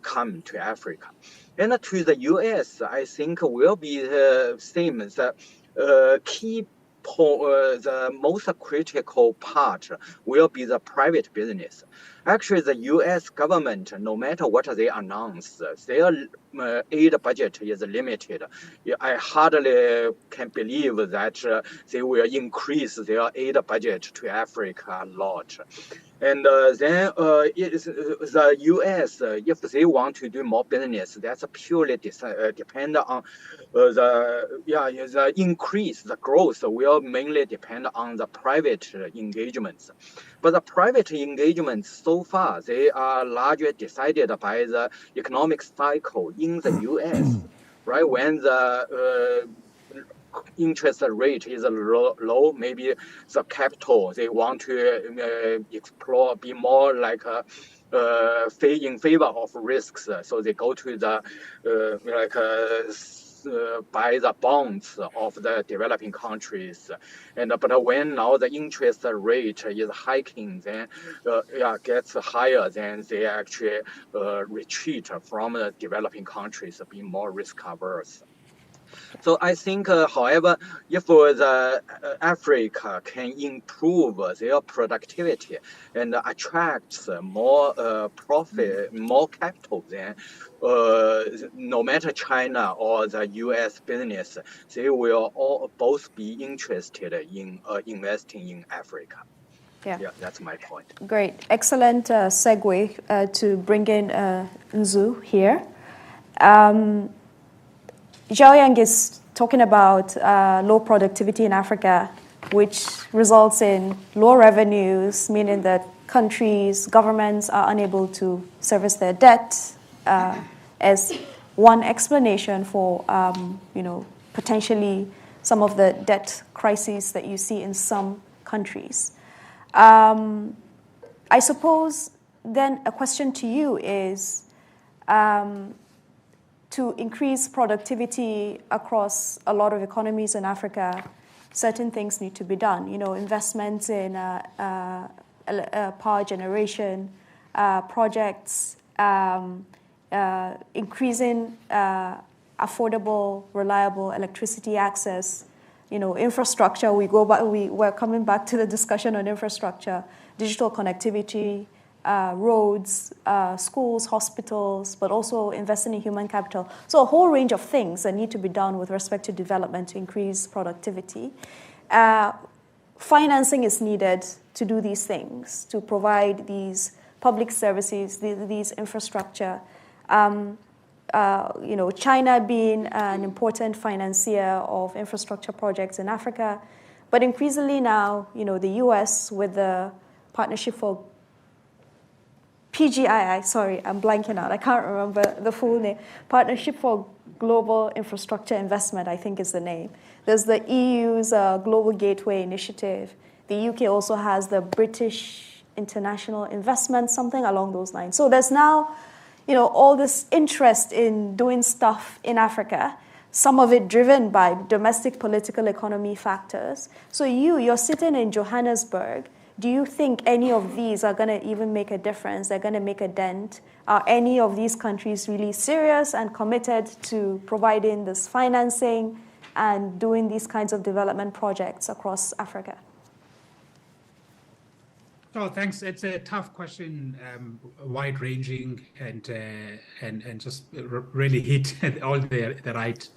come to Africa. And to the U.S., I think will be the same. The key the most critical part will be the private business. Actually, the U.S. government, no matter what they announce, their aid budget is limited. I hardly can believe that they will increase their aid budget to Africa a lot. And then it is, the U.S., if they want to do more business, that's purely depend on the increase, the growth will mainly depend on the private engagements. But the private engagements so far, they are largely decided by the economic cycle in the U.S., right? When the interest rate is low, maybe the capital they want to explore, be more like in favor of risks, so they go to the buy the bonds of the developing countries, and but when now the interest rate is hiking, then gets higher, then they actually retreat from the developing countries, being more risk averse. So I think, however, if the Africa can improve their productivity and attracts more profit, more capital, then no matter China or the U.S. business, they will all both be interested in investing in Africa. Yeah, that's my point. Great. Excellent segue to bring in Nzu here. Xiaoyang is talking about low productivity in Africa, which results in low revenues, meaning that countries, governments are unable to service their debt, as one explanation for, potentially some of the debt crises that you see in some countries. I suppose then a question to you is, to increase productivity across a lot of economies in Africa, certain things need to be done. Investments in power generation projects, increasing affordable, reliable electricity access, infrastructure. We're coming back to the discussion on infrastructure, digital connectivity, roads, schools, hospitals, but also investing in human capital. So a whole range of things that need to be done with respect to development to increase productivity. Financing is needed to do these things, to provide these public services, these infrastructure. China being an important financier of infrastructure projects in Africa, but increasingly now, the U.S. with the Partnership for PGII, sorry, I'm blanking out. I can't remember the full name. Partnership for Global Infrastructure Investment, I think is the name. There's the EU's Global Gateway Initiative. The UK also has the British International Investment, something along those lines. So there's now, all this interest in doing stuff in Africa, some of it driven by domestic political economy factors. So you're sitting in Johannesburg. Do you think any of these are going to even make a difference? They're going to make a dent? Are any of these countries really serious and committed to providing this financing and doing these kinds of development projects across Africa? Oh, thanks. It's a tough question, wide-ranging, and just really hit all the right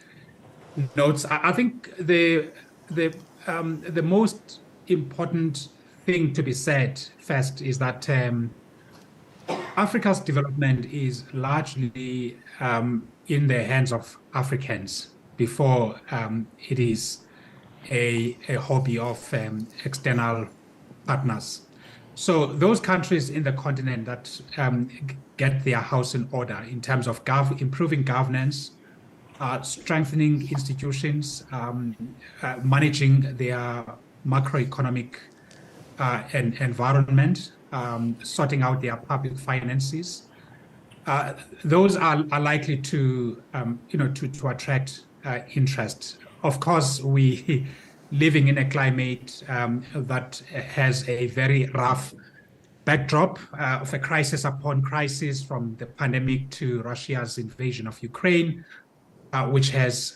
notes. I think the most important thing to be said first is that Africa's development is largely in the hands of Africans before it is a hobby of external partners. So those countries in the continent that get their house in order in terms of improving governance, strengthening institutions, managing their macroeconomic environment, sorting out their public finances. Those are likely to attract interest. Of course, we living in a climate that has a very rough backdrop of a crisis upon crisis, from the pandemic to Russia's invasion of Ukraine, which has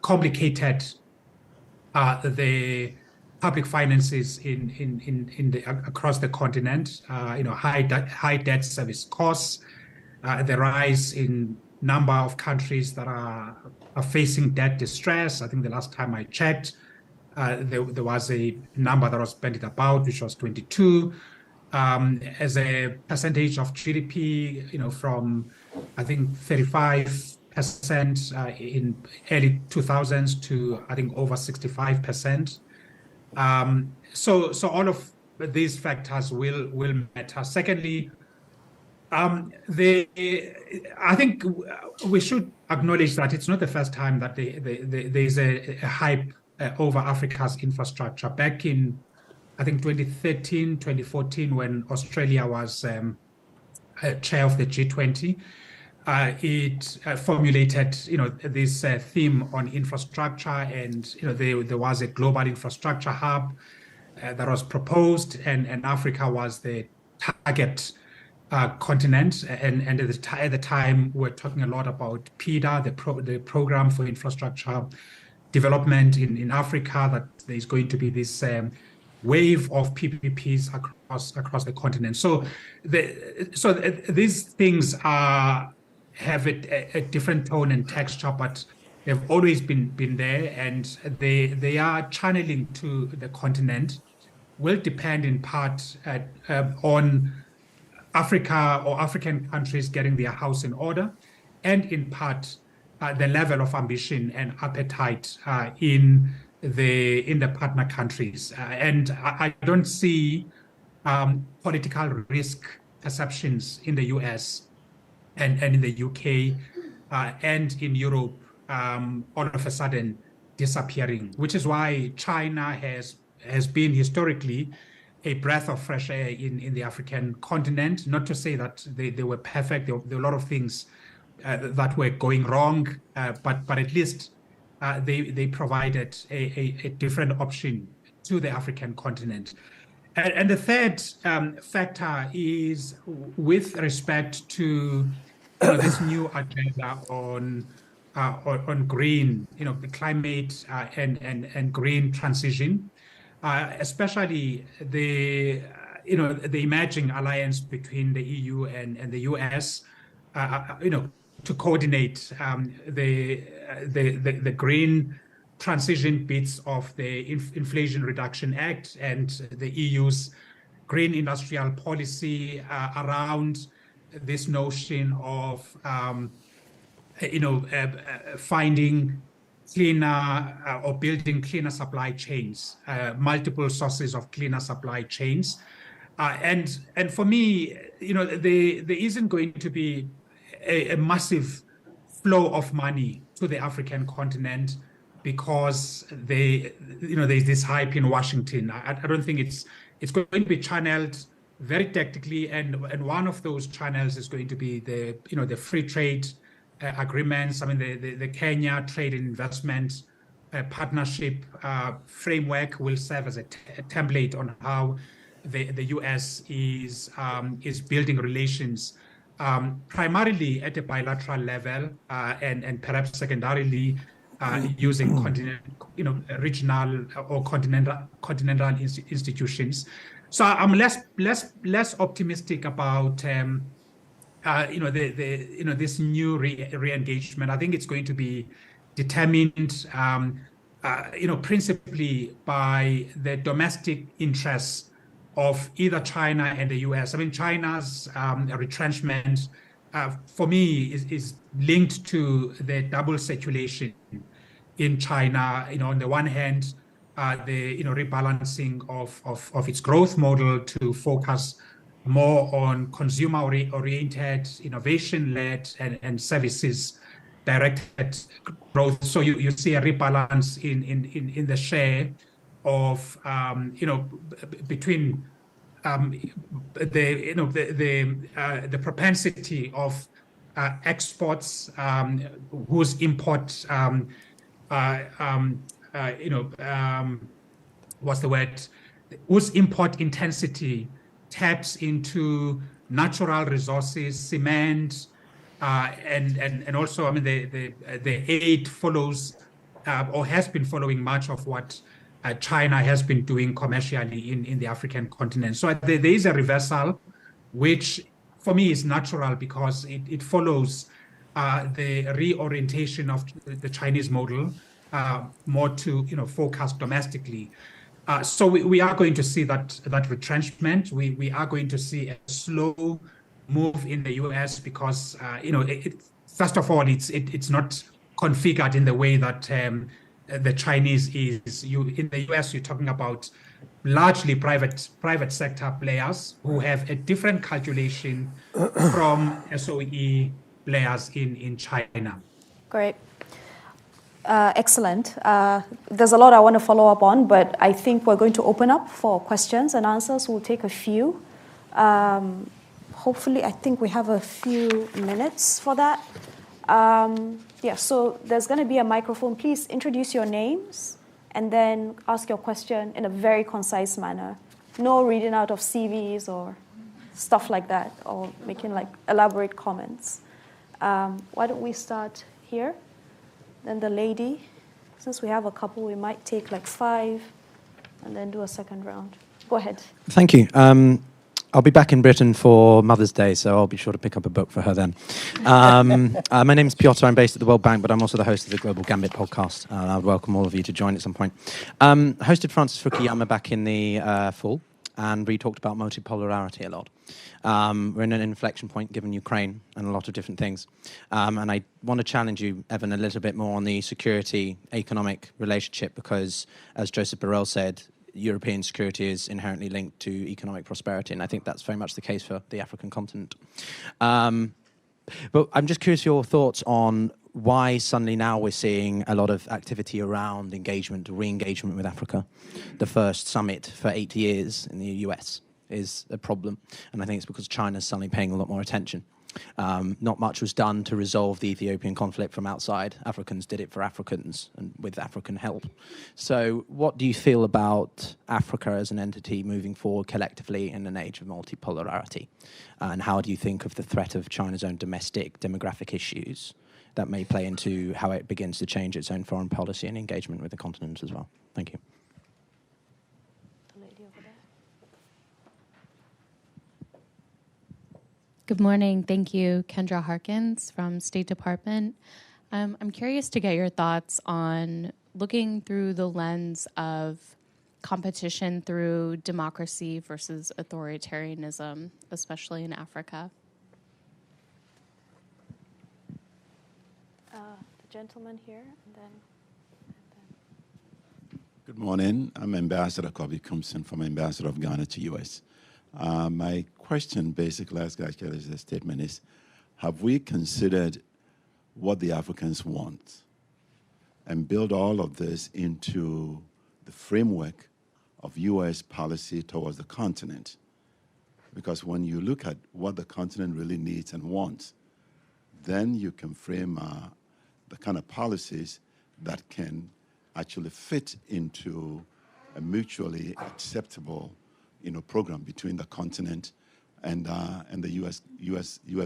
complicated the public finances across the continent. High debt service costs, the rise in number of countries that are facing debt distress. I think the last time I checked, there was a number that was bandied about, which was 22 as a percentage of GDP. From I think 35% in early 2000s to I think over 65%. So all of these factors will matter. Secondly, I think we should acknowledge that it's not the first time that there's a hype over Africa's infrastructure. Back in, I think, 2013, 2014, when Australia was chair of the G20, it formulated, this theme on infrastructure, and there was a global infrastructure hub that was proposed, and Africa was the target continent, and at the time we're talking a lot about PIDA, the program for infrastructure development in Africa, that there's going to be this wave of PPPs across the continent. So these things have a different tone and texture, but they've always been there, and they are channeling to the continent. Will depend in part on Africa or African countries getting their house in order, and in part the level of ambition and appetite in the partner countries. And I don't see political risk perceptions in the US and in the UK and in Europe all of a sudden disappearing, which is why China has been historically a breath of fresh air in the African continent. Not to say that they were perfect. There were a lot of things that were going wrong, but at least they provided a different option to the African continent. And the third factor is with respect to this new agenda on green, the climate and green transition. Especially the the emerging alliance between the EU and the US, to coordinate the green transition bits of the Inflation Reduction Act and the EU's green industrial policy around this notion of finding cleaner or building cleaner supply chains, multiple sources of cleaner supply chains. And for me, there isn't going to be a massive flow of money to the African continent because there's this hype in Washington. I don't think it's going to be channeled very tactically, and one of those channels is going to be the free trade agreements. I mean, the Kenya Trade and Investment Partnership framework will serve as a template on how the US is building relations, primarily at a bilateral level, and perhaps secondarily using regional or continental institutions. So I'm less optimistic about this new re-engagement. I think it's going to be determined principally by the domestic interests of either China and the US. I mean, China's retrenchment, for me, is linked to the double circulation in China. On the one hand, the rebalancing of its growth model to focus more on consumer-oriented, innovation-led, and services-directed growth. So you see a rebalance in the share of between the propensity of exports whose import whose import intensity taps into natural resources, cement, and also, I mean, the aid follows or has been following much of what China has been doing commercially in the African continent. So there is a reversal, which for me is natural because it follows the reorientation of the Chinese model more to focus domestically. So we are going to see that retrenchment. We are going to see a slow move in the US because first of all it's not configured in the way that the Chinese is. In the US, you're talking about largely private sector players who have a different calculation from SOE players in China. Great. Excellent. There's a lot I want to follow up on, but I think we're going to open up for questions and answers. We'll take a few. Hopefully, I think we have a few minutes for that. So there's going to be a microphone. Please introduce your names and then ask your question in a very concise manner. No reading out of CVs or stuff like that, or making elaborate comments. Why don't we start here? Then the lady. Since we have a couple, we might take 5 and then do a second round. Go ahead. Thank you. I'll be back in Britain for Mother's Day, so I'll be sure to pick up a book for her then. My name is Piotr. I'm based at the World Bank, but I'm also the host of the Global Gambit podcast. I would welcome all of you to join at some point. Hosted Francis Fukuyama back in the fall, and we talked about multipolarity a lot. We're in an inflection point given Ukraine and a lot of different things. And I want to challenge you, Evan, a little bit more on the security-economic relationship because, as Joseph Borrell said, European security is inherently linked to economic prosperity, and I think that's very much the case for the African continent. But I'm just curious your thoughts on why suddenly now we're seeing a lot of activity around engagement, re-engagement with Africa. The first summit for 8 years in the US is a problem, and I think it's because China's suddenly paying a lot more attention. Not much was done to resolve the Ethiopian conflict from outside. Africans did it for Africans and with African help. So what do you feel about Africa as an entity moving forward collectively in an age of multipolarity? And how do you think of the threat of China's own domestic demographic issues that may play into how it begins to change its own foreign policy and engagement with the continent as well? Thank you. Good morning. Thank you. Kendra Harkins from State Department. I'm curious to get your thoughts on looking through the lens of competition through democracy versus authoritarianism, especially in Africa. The gentleman here, and then. Good morning. I'm Ambassador Kobe Kumson from Ambassador of Ghana to U.S. My question basically, as a statement is, have we considered what the Africans want and build all of this into the framework of U.S. policy towards the continent? Because when you look at what the continent really needs and wants, then you can frame the kind of policies that can actually fit into a mutually acceptable, program between the continent and the U.S.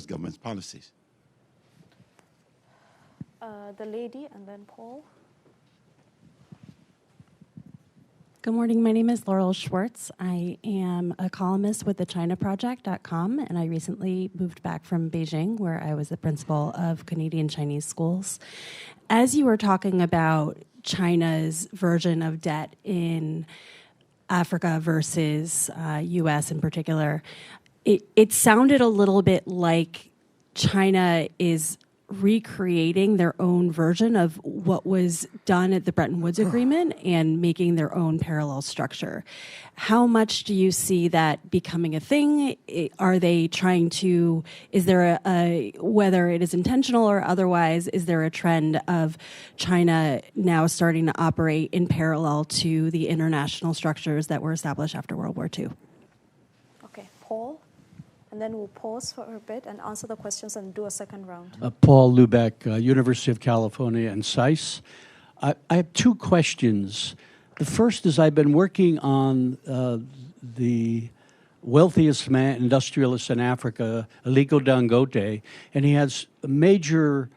government's policies. The lady, and then Paul. Good morning. My name is Laurel Schwartz. I am a columnist with the ChinaProject.com, and I recently moved back from Beijing, where I was the principal of Canadian Chinese schools. As you were talking about China's version of debt in Africa versus U.S. in particular, it sounded a little bit like China is recreating their own version of what was done at the Bretton Woods Agreement and making their own parallel structure. How much do you see that becoming a thing? Are they trying to, is there whether it is intentional or otherwise, is there a trend of China now starting to operate in parallel to the international structures that were established after World War II? Okay, Paul. And then we'll pause for a bit and answer the questions and do a second round. Paul Lubeck, University of California and SAIS. I have two questions. The first is I've been working on the wealthiest man, industrialist in Africa, Aliko Dangote, and he has major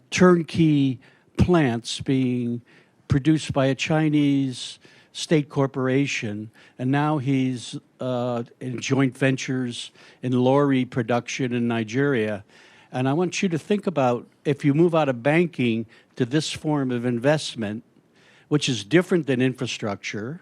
turnkey plants being produced by a Chinese state corporation, and now he's in joint ventures in lorry production in Nigeria. And I want you to think about, if you move out of banking to this form of investment, which is different than infrastructure,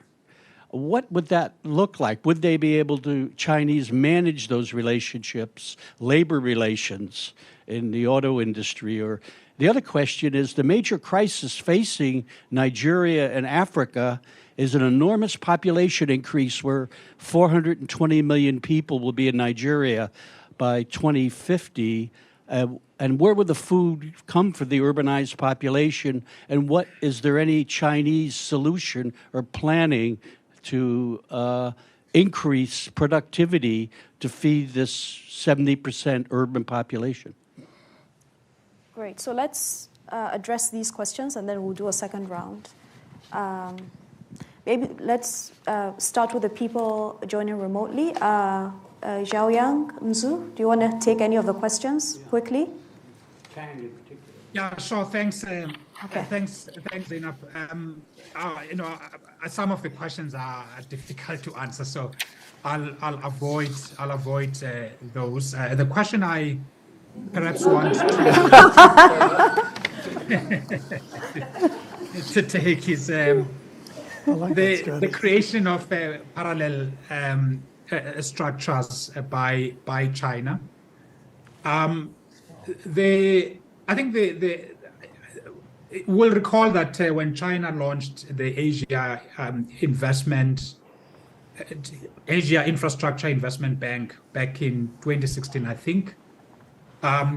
what would that look like? Would they be able to, Chinese, manage those relationships, labor relations in the auto industry? Or the other question is, the major crisis facing Nigeria and Africa is an enormous population increase where 420 million people will be in Nigeria by 2050. And where would the food come for the urbanized population? And what, is there any Chinese solution or planning to increase productivity to feed this 70% urban population? Great. So let's address these questions, and then we'll do a second round. Maybe let's start with the people joining remotely. Xiaoyang, Mzu, do you want to take any of the questions quickly? Yeah, sure. Thanks. Thanks, Zainab. Some of the questions are difficult to answer, so I'll avoid those. The question I perhaps want to take is the creation of parallel structures by China. I think we'll recall that when China launched the Asia Infrastructure Investment Bank back in 2016, I think,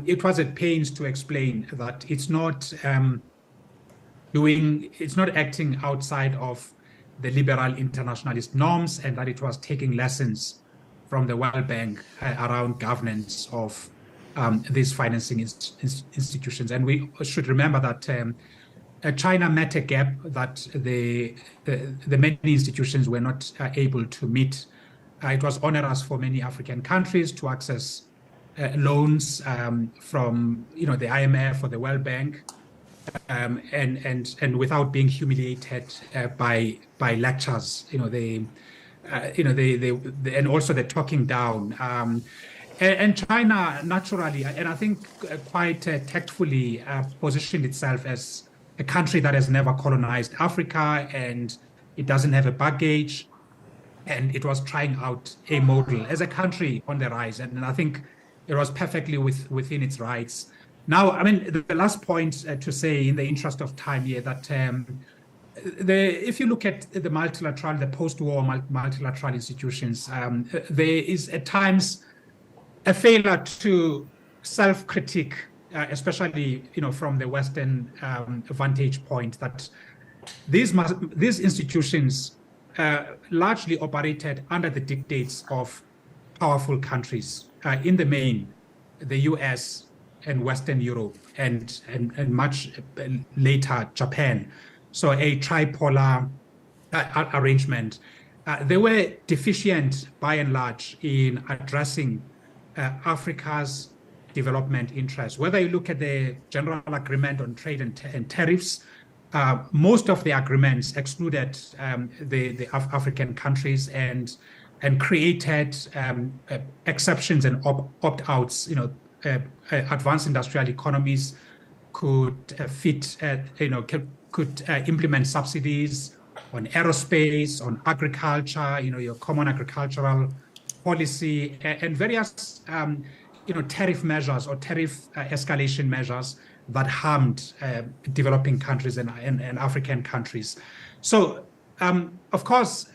it was at pains to explain that it's not acting outside of the liberal internationalist norms, and that it was taking lessons from the World Bank around governance of these financing institutions. And we should remember that China met a gap that the many institutions were not able to meet. It was onerous for many African countries to access loans from the IMF or the World Bank, and without being humiliated by lectures. and also the talking down. And China naturally, and I think quite tactfully, positioned itself as a country that has never colonized Africa, and it doesn't have a baggage, and it was trying out a model as a country on the rise. And I think it was perfectly within its rights. Now, I mean, the last point to say in the interest of time here, that if you look at the multilateral, the post-war multilateral institutions, there is at times a failure to self-critique, especially from the Western vantage point, that these institutions largely operated under the dictates of powerful countries, in the main, the U.S. and Western Europe, and much later Japan. So a tripolar arrangement. They were deficient by and large in addressing Africa's development interests. Whether you look at the General Agreement on Trade and Tariffs, most of the agreements excluded the African countries and created exceptions and opt-outs. Advanced industrial economies could could implement subsidies on aerospace, on agriculture, your common agricultural policy, and various tariff measures or tariff escalation measures that harmed developing countries and African countries. So, of course,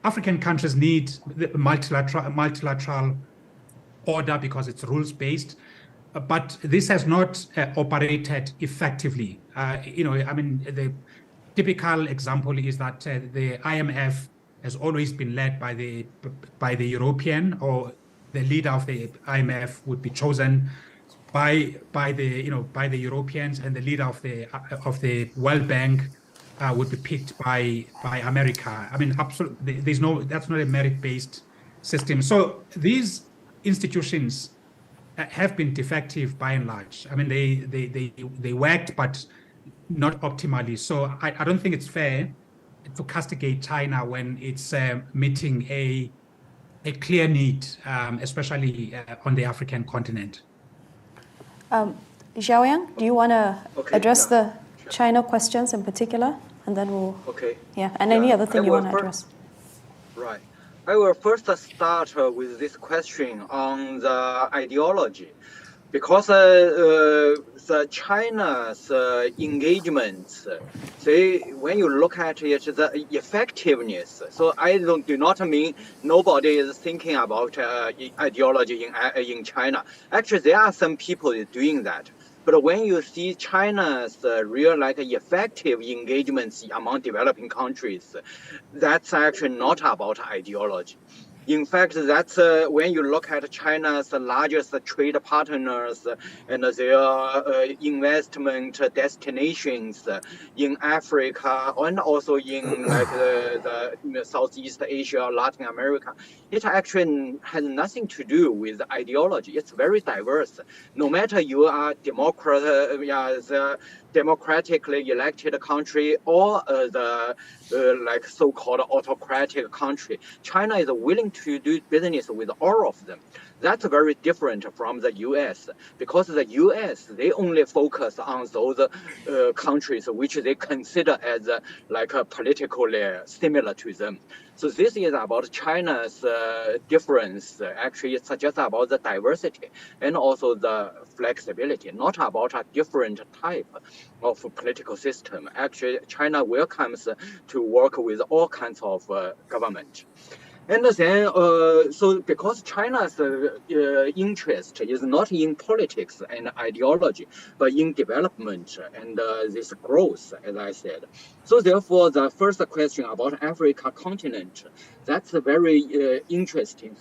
African countries need the multilateral order because it's rules-based, but this has not operated effectively. I mean, the typical example is that the IMF has always been led by the European, or the leader of the IMF would be chosen by the Europeans, and the leader of the World Bank would be picked by America. I mean, absolutely, that's not a merit-based system. So these institutions have been defective by and large. I mean, they worked, but not optimally. So I don't think it's fair to castigate China when it's meeting a clear need, especially on the African continent. Xiaoyang, do you want to address the China questions in particular, and then we'll any other thing you want to address? Right. I will first start with this question on the ideology, because the China's engagements, when you look at it, the effectiveness. So I do not mean nobody is thinking about ideology in China. Actually, there are some people doing that. But when you see China's real effective engagements among developing countries, that's actually not about ideology. In fact, that's when you look at China's largest trade partners and their investment destinations in Africa and also in the Southeast Asia, Latin America, it actually has nothing to do with ideology. It's very diverse. No matter you are the democratically elected country or the so-called autocratic country, China is willing to do business with all of them. That's very different from the U.S. because the U.S. they only focus on those countries which they consider as politically similar to them. So this is about China's difference. Actually, it's just about the diversity and also the flexibility, not about a different type of political system. Actually, China welcomes to work with all kinds of government. And then, so because China's interest is not in politics and ideology, but in development and this growth, as I said. So therefore, the first question about Africa continent, that's very interesting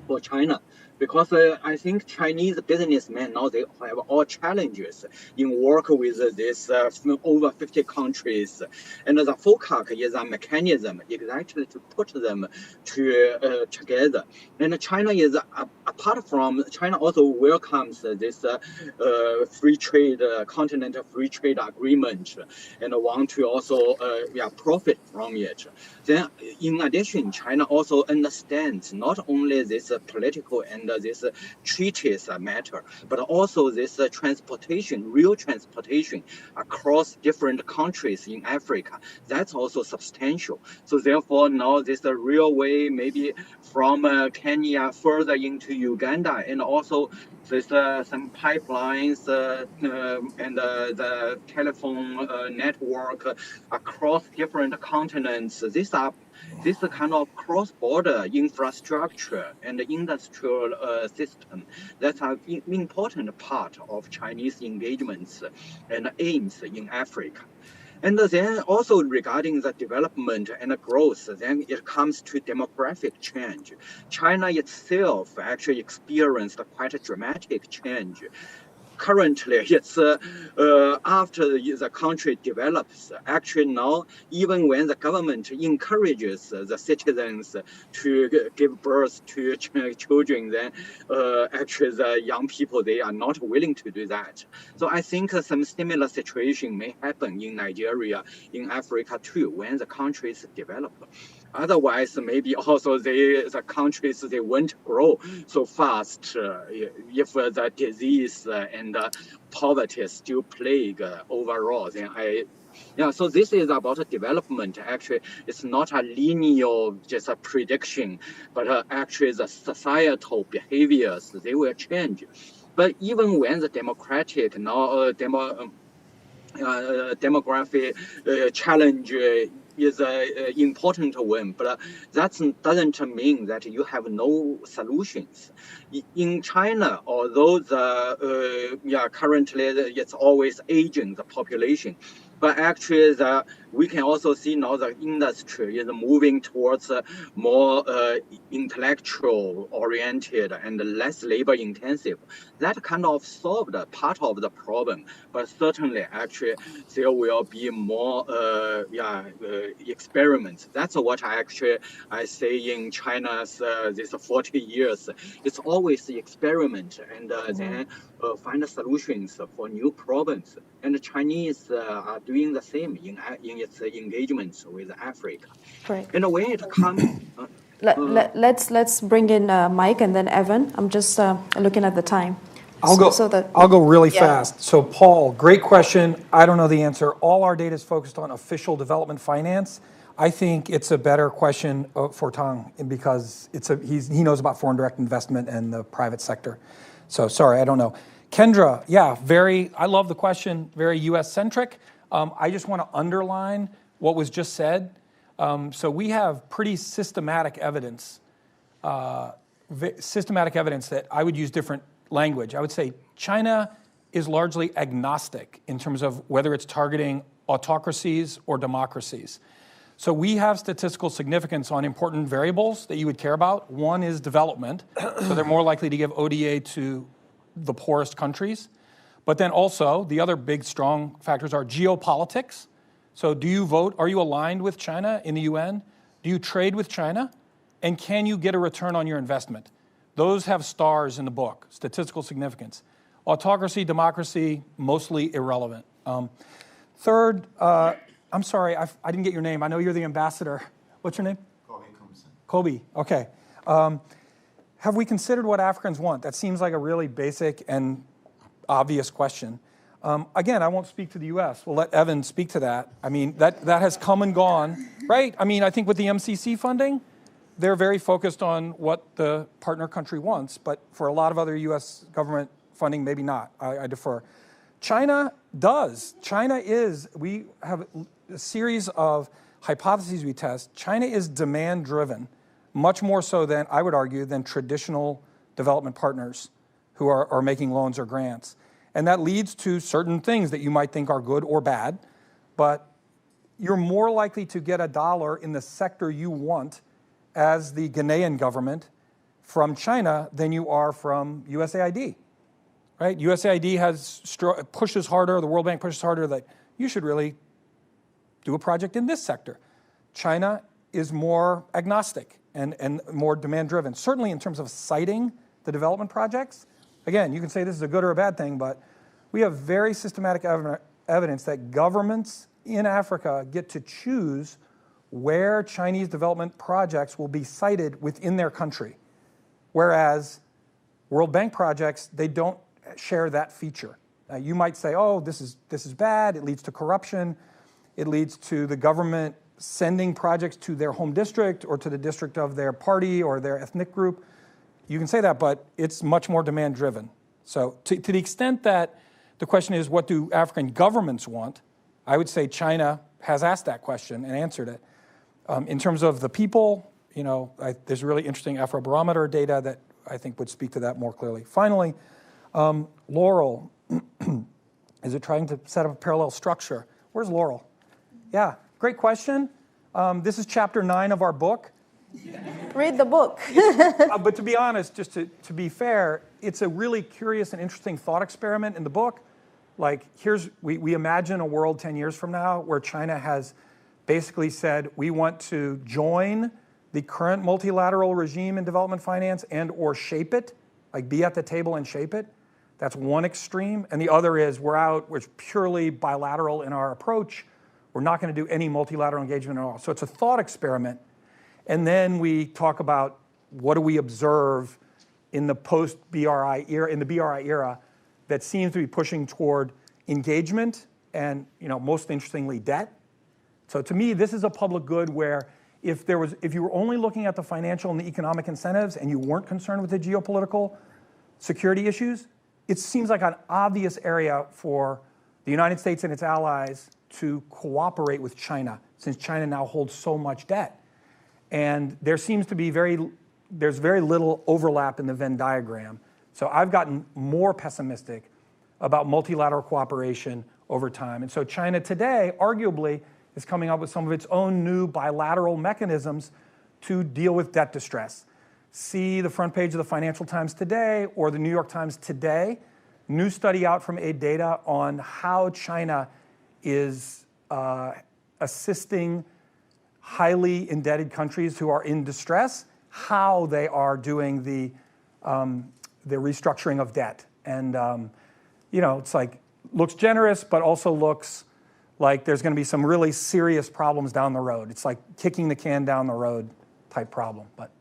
for China. Because I think Chinese businessmen now, they have all challenges in work with this over 50 countries. And the FOCAC is a mechanism exactly to put them together. And China is a apart from China also welcomes this free trade, continental free trade agreement, and want to also profit from it. Then, in addition, China also understands not only this political and this treaties matter, but also this transportation, real transportation across different countries in Africa. That's also substantial. So therefore, now this railway maybe from Kenya further into Uganda, and also there's some pipelines and the telephone network across different continents. This kind of cross-border infrastructure and industrial system, that's an important part of Chinese engagements and aims in Africa. And then also regarding the development and growth, then it comes to demographic change. China itself actually experienced quite a dramatic change. Currently, it's after the country develops, actually now, even when the government encourages the citizens to give birth to children, then actually the young people, they are not willing to do that. So I think some similar situation may happen in Nigeria, in Africa too, when the countries develop. Otherwise, maybe also the countries, they won't grow so fast if the disease and poverty still plague overall. Then so this is about development. Actually, it's not a linear, just a prediction, but actually the societal behaviors, they will change. But even when the democratic now demographic challenge is an important one, but that doesn't mean that you have no solutions. In China, although currently it's always aging, the population, but actually we can also see now the industry is moving towards more intellectual oriented and less labor intensive. That kind of solved part of the problem, but certainly actually there will be more experiments. That's what I say in China's this 40 years. It's always the experiment and then find solutions for new problems. And the Chinese are doing the same in its engagements with Africa. Great. And when it comes... Let's bring in Mike and then Evan. I'm just looking at the time. I'll go really fast. So Paul, great question. I don't know the answer. All our data is focused on official development finance. I think it's a better question for Tang because he knows about foreign direct investment and the private sector. So sorry, I don't know. Kendra, I love the question, very US-centric. I just want to underline what was just said. So we have pretty systematic evidence that I would use different language. I would say China is largely agnostic in terms of whether it's targeting autocracies or democracies. So we have statistical significance on important variables that you would care about. One is development, so they're more likely to give ODA to the poorest countries. But then also, the other big strong factors are geopolitics. So do you vote? Are you aligned with China in the UN? Do you trade with China? And can you get a return on your investment? Those have stars in the book, statistical significance. Autocracy, democracy, mostly irrelevant. Third, I'm sorry, I didn't get your name. I know you're the ambassador. What's your name? Kobe, okay. Have we considered what Africans want? That seems like a really basic and obvious question. Again, I won't speak to the U.S. We'll let Evan speak to that. I mean, that has come and gone, right? I mean, I think with the MCC funding, they're very focused on what the partner country wants, but for a lot of other U.S. government funding, maybe not. I defer. China does. We have a series of hypotheses we test. China is demand-driven, much more so than, I would argue, than traditional development partners who are making loans or grants. And that leads to certain things that you might think are good or bad, but you're more likely to get $1 in the sector you want as the Ghanaian government from China than you are from USAID, right? USAID pushes harder, the World Bank pushes harder that you should really do a project in this sector. China is more agnostic and more demand-driven. Certainly in terms of siting the development projects. Again, you can say this is a good or a bad thing, but we have very systematic evidence that governments in Africa get to choose where Chinese development projects will be sited within their country. Whereas World Bank projects, they don't share that feature. You might say, oh, this is bad, it leads to corruption, it leads to the government sending projects to their home district or to the district of their party or their ethnic group. You can say that, but it's much more demand-driven. So to the extent that the question is, what do African governments want? I would say China has asked that question and answered it. In terms of the people, there's really interesting Afrobarometer data that I think would speak to that more clearly. Finally, Laurel, is it trying to set up a parallel structure? Where's Laurel? Yeah, great question. This is chapter 9 of our book. Read the book. But to be honest, just to be fair, it's a really curious and interesting thought experiment in the book. Like, we imagine a world 10 years from now where China has basically said, we want to join the current multilateral regime in development finance and or shape it, like be at the table and shape it. That's one extreme. And the other is we're purely bilateral in our approach. We're not going to do any multilateral engagement at all. So it's a thought experiment. And then we talk about what do we observe in the post-BRI era, that seems to be pushing toward engagement and, most interestingly, debt. So to me, this is a public good where if you were only looking at the financial and the economic incentives and you weren't concerned with the geopolitical security issues, it seems like an obvious area for the United States and its allies to cooperate with China, since China now holds so much debt. And there seems to be there's very little overlap in the Venn diagram. So I've gotten more pessimistic about multilateral cooperation over time. And so China today, arguably, is coming up with some of its own new bilateral mechanisms to deal with debt distress. See the front page of the Financial Times today or the New York Times today. New study out from Data on how China is assisting highly indebted countries who are in distress, how they are doing the restructuring of debt. And, it's like, looks generous, but also looks like there's going to be some really serious problems down the road. It's like kicking the can down the road type problem. But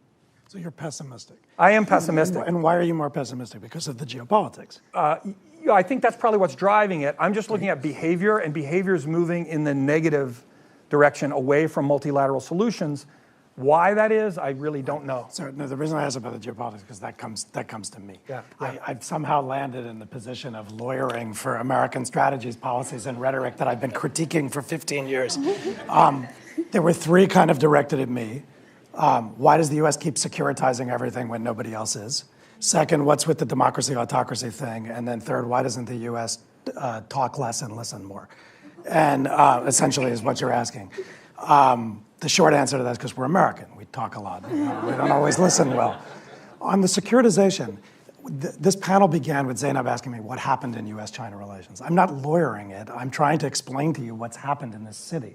so you're pessimistic. I am pessimistic. And why are you more pessimistic? Because of the geopolitics. I think that's probably what's driving it. I'm just looking at behavior, and behavior is moving in the negative direction away from multilateral solutions. Why that is, I really don't know. So the reason I asked about the geopolitics is because that comes to me. Yeah. I've somehow landed in the position of lawyering for American strategies, policies, and rhetoric that I've been critiquing for 15 years. There were 3 kind of directed at me. Why does the U.S. keep securitizing everything when nobody else is? Second, what's with the democracy-autocracy thing? And then third, why doesn't the U.S. Talk less and listen more? And essentially is what you're asking. The short answer to that is because we're American. We talk a lot. We don't always listen well. On the securitization, this panel began with Zainab asking me what happened in U.S. China relations. I'm not lawyering it. I'm trying to explain to you what's happened in this city.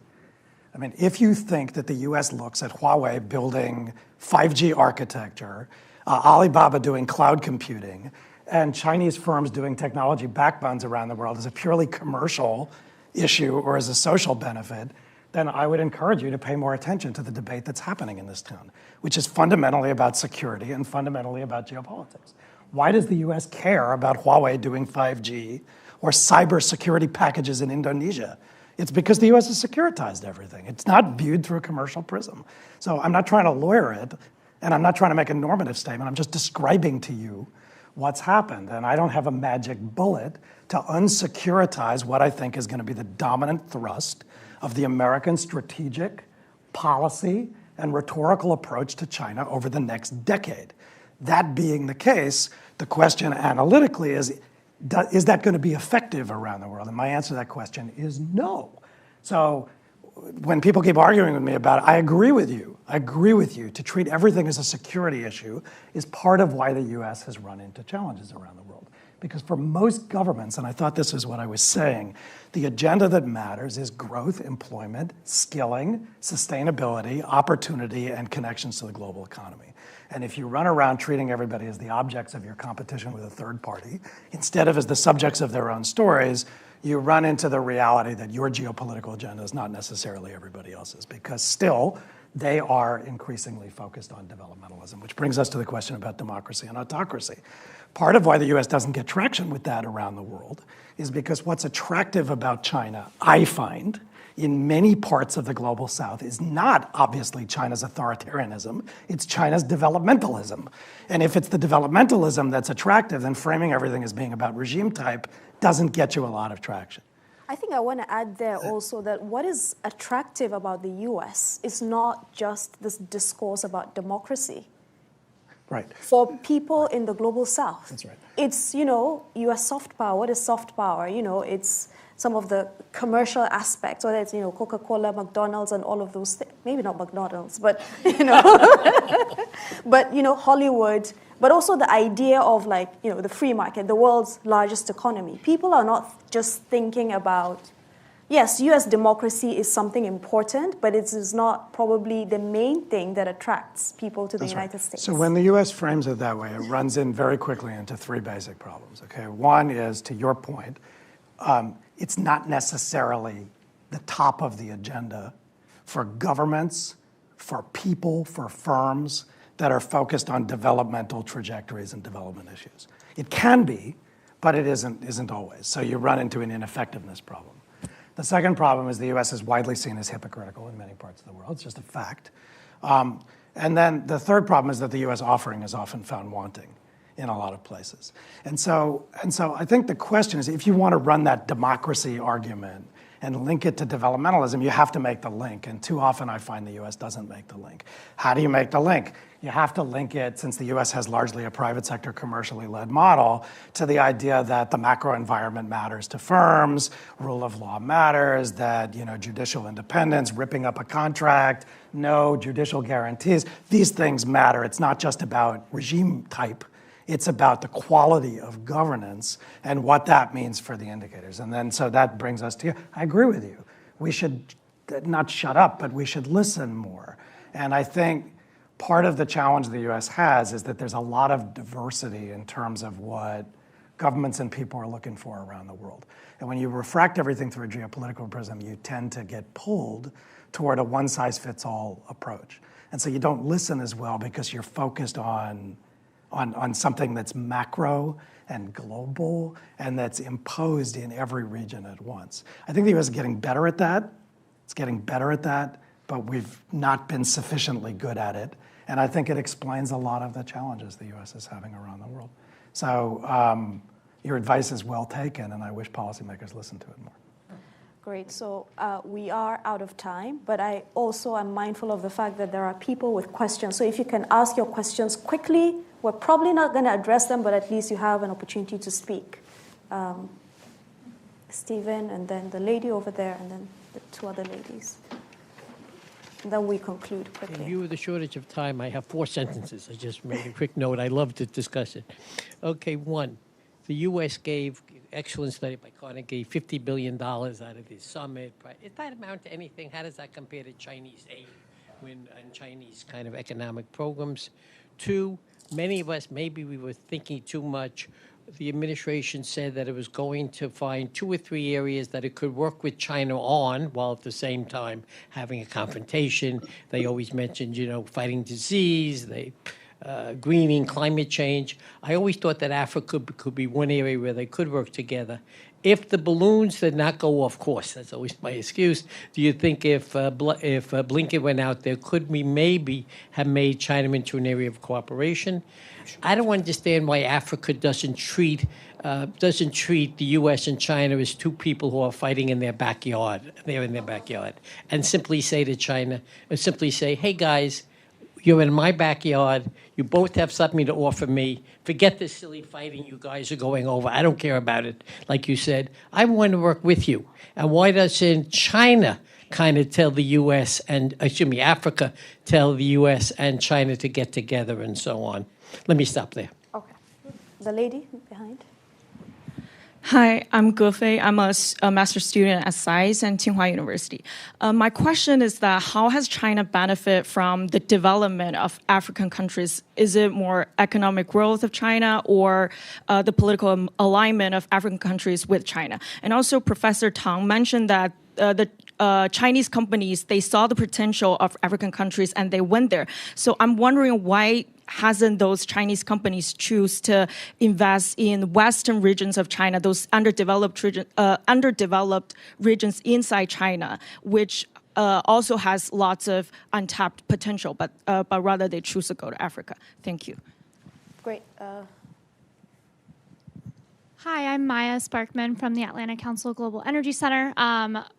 I mean, if you think that the U.S. looks at Huawei building 5G architecture, Alibaba doing cloud computing, and Chinese firms doing technology backbones around the world as a purely commercial issue or as a social benefit, then I would encourage you to pay more attention to the debate that's happening in this town, which is fundamentally about security and fundamentally about geopolitics. Why does the U.S. care about Huawei doing 5G or cybersecurity packages in Indonesia? It's because the U.S. has securitized everything. It's not viewed through a commercial prism. So I'm not trying to lawyer it, and I'm not trying to make a normative statement. I'm just describing to you what's happened. And I don't have a magic bullet to unsecuritize what I think is going to be the dominant thrust of the American strategic, policy, and rhetorical approach to China over the next decade. That being the case, the question analytically is that going to be effective around the world? And my answer to that question is no. So when people keep arguing with me about it, I agree with you. I agree with you. To treat everything as a security issue is part of why the U.S. has run into challenges around the world. Because for most governments, and I thought this is what I was saying, the agenda that matters is growth, employment, skilling, sustainability, opportunity, and connections to the global economy. And if you run around treating everybody as the objects of your competition with a third party, instead of as the subjects of their own stories, you run into the reality that your geopolitical agenda is not necessarily everybody else's, because still they are increasingly focused on developmentalism, which brings us to the question about democracy and autocracy. Part of why the US doesn't get traction with that around the world is because what's attractive about China, I find, in many parts of the global south is not obviously China's authoritarianism, it's China's developmentalism. And if it's the developmentalism that's attractive, then framing everything as being about regime type doesn't get you a lot of traction. I think I want to add there also that what is attractive about the US is not just this discourse about democracy. Right. For people in the global south. That's right. It's, US soft power. What is soft power? It's some of the commercial aspects, whether it's, Coca-Cola, McDonald's, and all of those things. Maybe not McDonald's, but, but, Hollywood. But also the idea of the free market, the world's largest economy. People are not just thinking about, yes, US democracy is something important, but it is not probably the main thing that attracts people to the United States. So when the US frames it that way, it runs in very quickly into three basic problems, okay? One is, to your point, it's not necessarily the top of the agenda for governments, for people, for firms that are focused on developmental trajectories and development issues. It can be, but it isn't always. So you run into an ineffectiveness problem. The second problem is the US is widely seen as hypocritical in many parts of the world. It's just a fact. And then the third problem is that the US offering is often found wanting in a lot of places. And so I think the question is, if you want to run that democracy argument and link it to developmentalism, you have to make the link. And too often I find the US doesn't make the link. How do you make the link? You have to link it, since the US has largely a private sector commercially led model, to the idea that the macro environment matters to firms, rule of law matters, that judicial independence, ripping up a contract, no judicial guarantees, these things matter. It's not just about regime type. It's about the quality of governance and what that means for the indicators. And then, so that brings us to, I agree with you. We should not shut up, but we should listen more. And I think part of the challenge the US has is that there's a lot of diversity in terms of what governments and people are looking for around the world. And when you refract everything through a geopolitical prism, you tend to get pulled toward a one-size-fits-all approach. And so you don't listen as well because you're focused on something that's macro and global and that's imposed in every region at once. I think the US is getting better at that. It's getting better at that, but we've not been sufficiently good at it. And I think it explains a lot of the challenges the US is having around the world. So your advice is well taken, and I wish policymakers listen to it more. Great. So we are out of time, but I also am mindful of the fact that there are people with questions. So if you can ask your questions quickly, we're probably not going to address them, but at least you have an opportunity to speak. Stephen, and then the lady over there, and then the two other ladies. And then we conclude quickly. In view of the shortage of time, I have 4 sentences. I just made a quick note. I love to discuss it. Okay, 1, the U.S. gave, excellent study by Carnegie, $50 billion out of this summit. Does that amount to anything? How does that compare to Chinese aid and Chinese kind of economic programs? 2, many of us, maybe we were thinking too much. The administration said that it was going to find 2 or 3 areas that it could work with China on, while at the same time having a confrontation. They always mentioned, fighting disease, greening, climate change. I always thought that Africa could be one area where they could work together. If the balloons did not go off course, that's always my excuse, do you think if Blinken went out there, could we maybe have made China into an area of cooperation? I don't understand why Africa doesn't treat the U.S. and China as 2 people who are fighting in their backyard. They're in their backyard. And simply say to China, hey, guys, you're in my backyard. You both have something to offer me. Forget this silly fighting you guys are going over. I don't care about it. Like you said, I want to work with you. And why doesn't China kind of tell the U.S. and, Africa tell the U.S. and China to get together and so on? Let me stop there. Okay. The lady behind. Hi, I'm Gufei. I'm a master's student at SAIS and Tsinghua University. My question is that how has China benefited from the development of African countries? Is it more economic growth of China or the political alignment of African countries with China? And also Professor Tang mentioned that the Chinese companies, they saw the potential of African countries and they went there. So I'm wondering why hasn't those Chinese companies choose to invest in Western regions of China, those underdeveloped regions inside China, which also has lots of untapped potential, but rather they choose to go to Africa. Thank you. Great. Hi, I'm Maya Sparkman from the Atlantic Council Global Energy Center.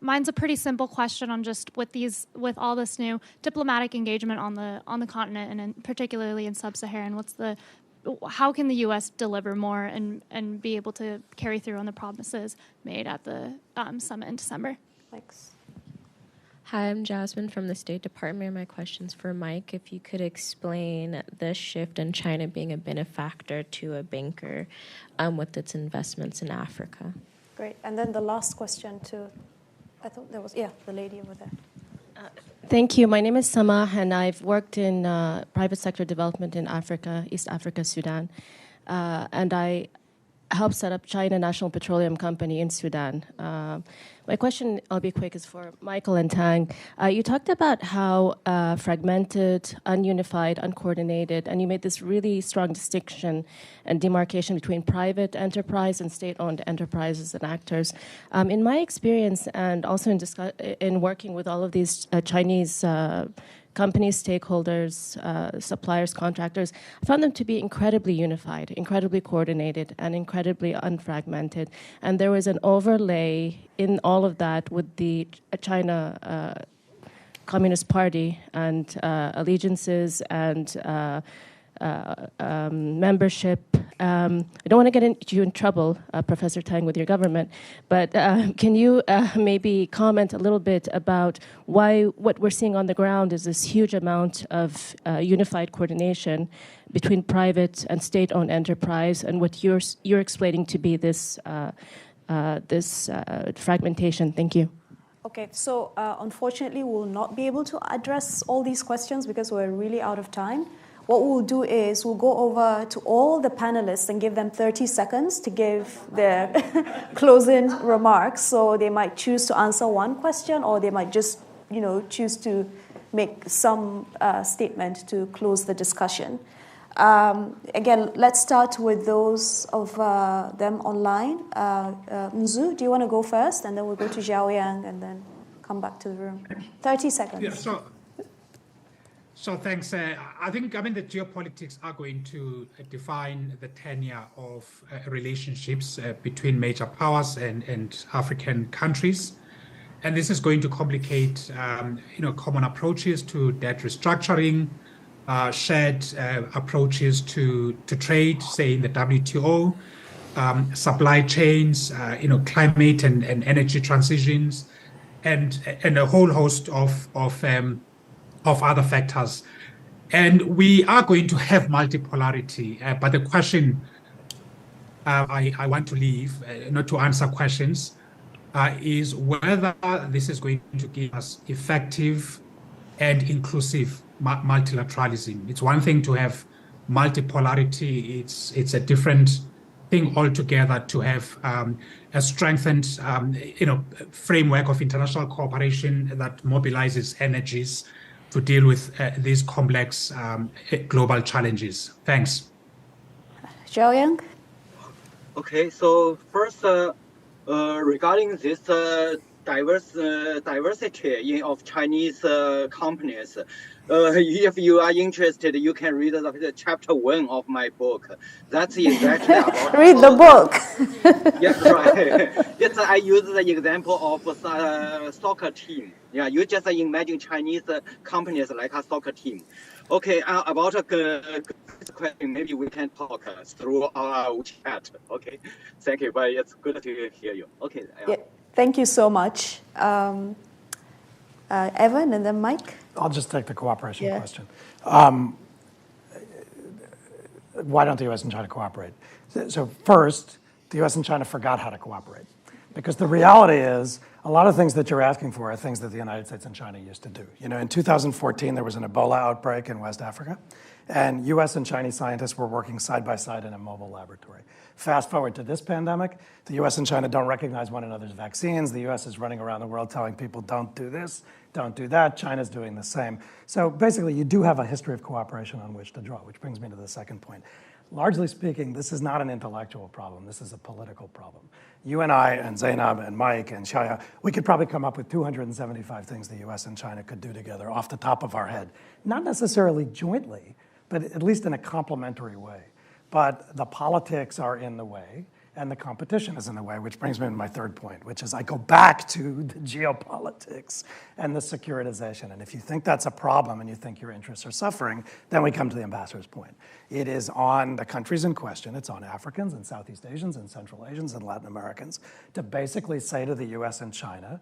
Mine's a pretty simple question on just with all this new diplomatic engagement on the continent and particularly in sub-Saharan. How can the U.S. deliver more and be able to carry through on the promises made at the summit in December? Thanks. Hi, I'm Jasmine from the State Department. My question's for Mike. If you could explain the shift in China being a benefactor to a banker with its investments in Africa. Great. And then the last question I thought there was, the lady over there. Thank you. My name is Sama, and I've worked in private sector development in Africa, East Africa, Sudan. And I helped set up China National Petroleum Company in Sudan. My question, I'll be quick, is for Michael and Tang. You talked about how fragmented, ununified, uncoordinated, and you made this really strong distinction and demarcation between private enterprise and state-owned enterprises and actors. In my experience, and also in working with all of these Chinese companies, stakeholders, suppliers, contractors, I found them to be incredibly unified, incredibly coordinated, and incredibly unfragmented. And there was an overlay in all of that with the China Communist Party and allegiances and membership. I don't want to get you in trouble, Professor Tang, with your government, but can you maybe comment a little bit about why what we're seeing on the ground is this huge amount of unified coordination between private and state-owned enterprise, and what you're explaining to be this fragmentation? Thank you. Okay, so unfortunately, we'll not be able to address all these questions because we're really out of time. What we'll do is we'll go over to all the panelists and give them 30 seconds to give their closing remarks. So they might choose to answer one question, or they might just, choose to make some statement to close the discussion. Again, let's start with those of them online. Mzu, do you want to go first? And then we'll go to Xiaoyang and then come back to the room. 30 seconds. Yeah, So thanks. I think, the geopolitics are going to define the tenure of relationships between major powers and African countries. And this is going to complicate, common approaches to debt restructuring, shared approaches to trade, say in the WTO, supply chains, climate and energy transitions, and a whole host of other factors. And we are going to have multipolarity, but the question I want to leave, not to answer questions, is whether this is going to give us effective and inclusive multilateralism. It's one thing to have multipolarity, it's a different thing altogether to have a strengthened framework of international cooperation that mobilizes energies to deal with these complex global challenges. Thanks. Xiaoyang? Okay, so first, regarding this diversity of Chinese companies, if you are interested, you can read the chapter 1 of my book. That's exactly about read the book. Yes, right. I use the example of soccer team. Yeah, you just imagine Chinese companies like a soccer team. Okay, about this question, maybe we can talk through our chat. Okay, thank you, but it's good to hear you. Okay. Yeah, thank you so much. Evan and then Mike? I'll just take the cooperation question. Why don't the U.S. and China cooperate? So first, the US and China forgot how to cooperate. Because the reality is, a lot of things that you're asking for are things that the United States and China used to do. You know, in 2014, there was an Ebola outbreak in West Africa, and US and Chinese scientists were working side by side in a mobile laboratory. Fast forward to this pandemic, the US and China don't recognize one another's vaccines. The US is running around the world telling people, don't do this, don't do that. China's doing the same. So basically, you do have a history of cooperation on which to draw, which brings me to the second point. Largely speaking, this is not an intellectual problem. This is a political problem. You and I and Zainab and Mike and Shaya, we could probably come up with 275 things the US and China could do together off the top of our head. Not necessarily jointly, but at least in a complementary way. But the politics are in the way, and the competition is in the way, which brings me to my third point, which is I go back to the geopolitics and the securitization. And if you think that's a problem and you think your interests are suffering, then we come to the ambassador's point. It is on the countries in question, it's on Africans and Southeast Asians and Central Asians and Latin Americans to basically say to the US and China,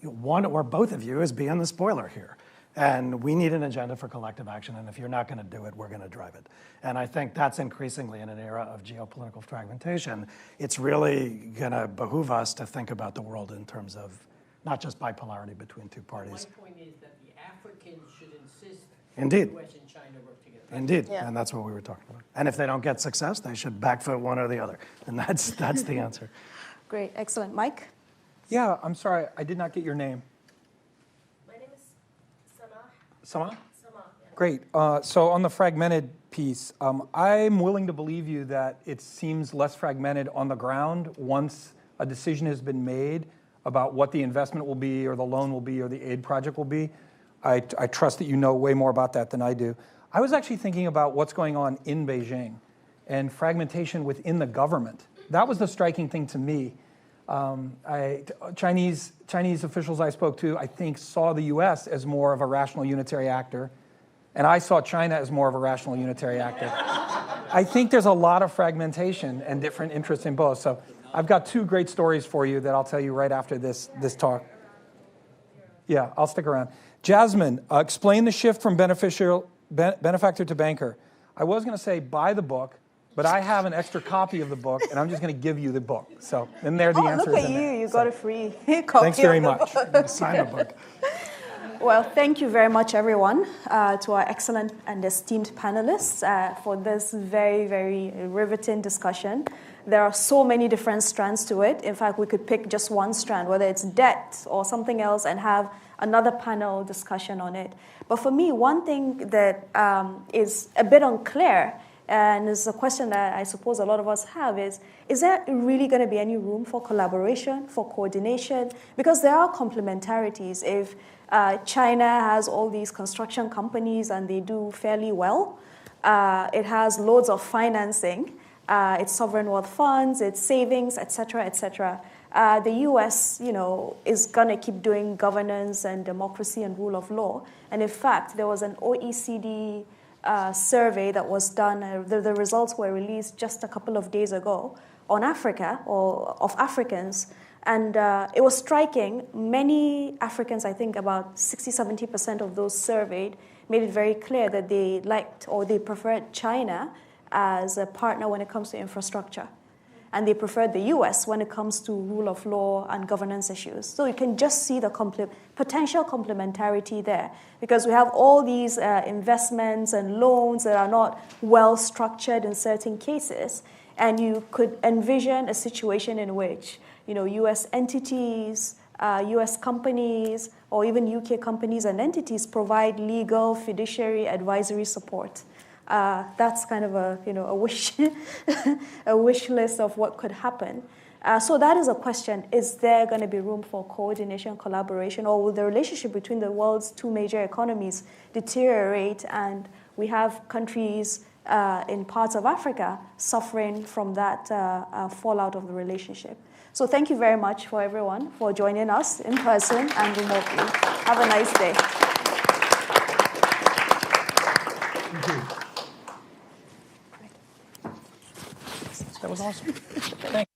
one or both of you is being the spoiler here. And we need an agenda for collective action, and if you're not going to do it, we're going to drive it. And I think that's increasingly in an era of geopolitical fragmentation. It's really going to behoove us to think about the world in terms of not just bipolarity between two parties. One point is that the Africans should insist Indeed. the US and China work together. Indeed, and that's what we were talking about. And if they don't get success, they should backfoot one or the other. And that's the answer. Great, excellent. Mike? Yeah, I'm sorry, I did not get your name. Sama? Great. So on the fragmented piece, I'm willing to believe you that it seems less fragmented on the ground once a decision has been made about what the investment will be or the loan will be or the aid project will be. I trust that you know way more about that than I do. I was actually thinking about what's going on in Beijing and fragmentation within the government. That was the striking thing to me. Chinese officials I spoke to, I think, saw the US as more of a rational unitary actor, and I saw China as more of a rational unitary actor. I think there's a lot of fragmentation and different interests in both. So I've got two great stories for you that I'll tell you right after this talk. Yeah, I'll stick around. Jasmine, explain the shift from benefactor to banker. I was going to say buy the book, but I have an extra copy of the book, and I'm just going to give you the book. So, and there the answer is. Oh, look at you! You got a free copy. Thanks very much. Sign the book. Well, thank you very much, everyone, to our excellent and esteemed panelists for this very, very riveting discussion. There are so many different strands to it. In fact, we could pick just one strand, whether it's debt or something else, and have another panel discussion on it. But for me, one thing that is a bit unclear, and it's a question that I suppose a lot of us have, is there really going to be any room for collaboration, for coordination? Because there are complementarities. If China has all these construction companies and they do fairly well, it has loads of financing, its sovereign wealth funds, its savings, et cetera, et cetera. The U.S., is going to keep doing governance and democracy and rule of law. And in fact, there was an OECD survey that was done. The results were released just a couple of days ago on Africa, or of Africans. And it was striking. Many Africans, I think about 60-70% of those surveyed, made it very clear that they liked or they preferred China as a partner when it comes to infrastructure. And they preferred the US when it comes to rule of law and governance issues. So you can just see the potential complementarity there, because we have all these investments and loans that are not well structured in certain cases. And you could envision a situation in which US entities, US companies, or even UK companies and entities provide legal, fiduciary, advisory support. That's kind of a wish, a wish list of what could happen. So that is a question. Is there going to be room for coordination, collaboration, or will the relationship between the world's two major economies deteriorate, and we have countries in parts of Africa suffering from that fallout of the relationship? So thank you very much for everyone for joining us in person and remotely. Have a nice day. Thank you. That was awesome. Thanks.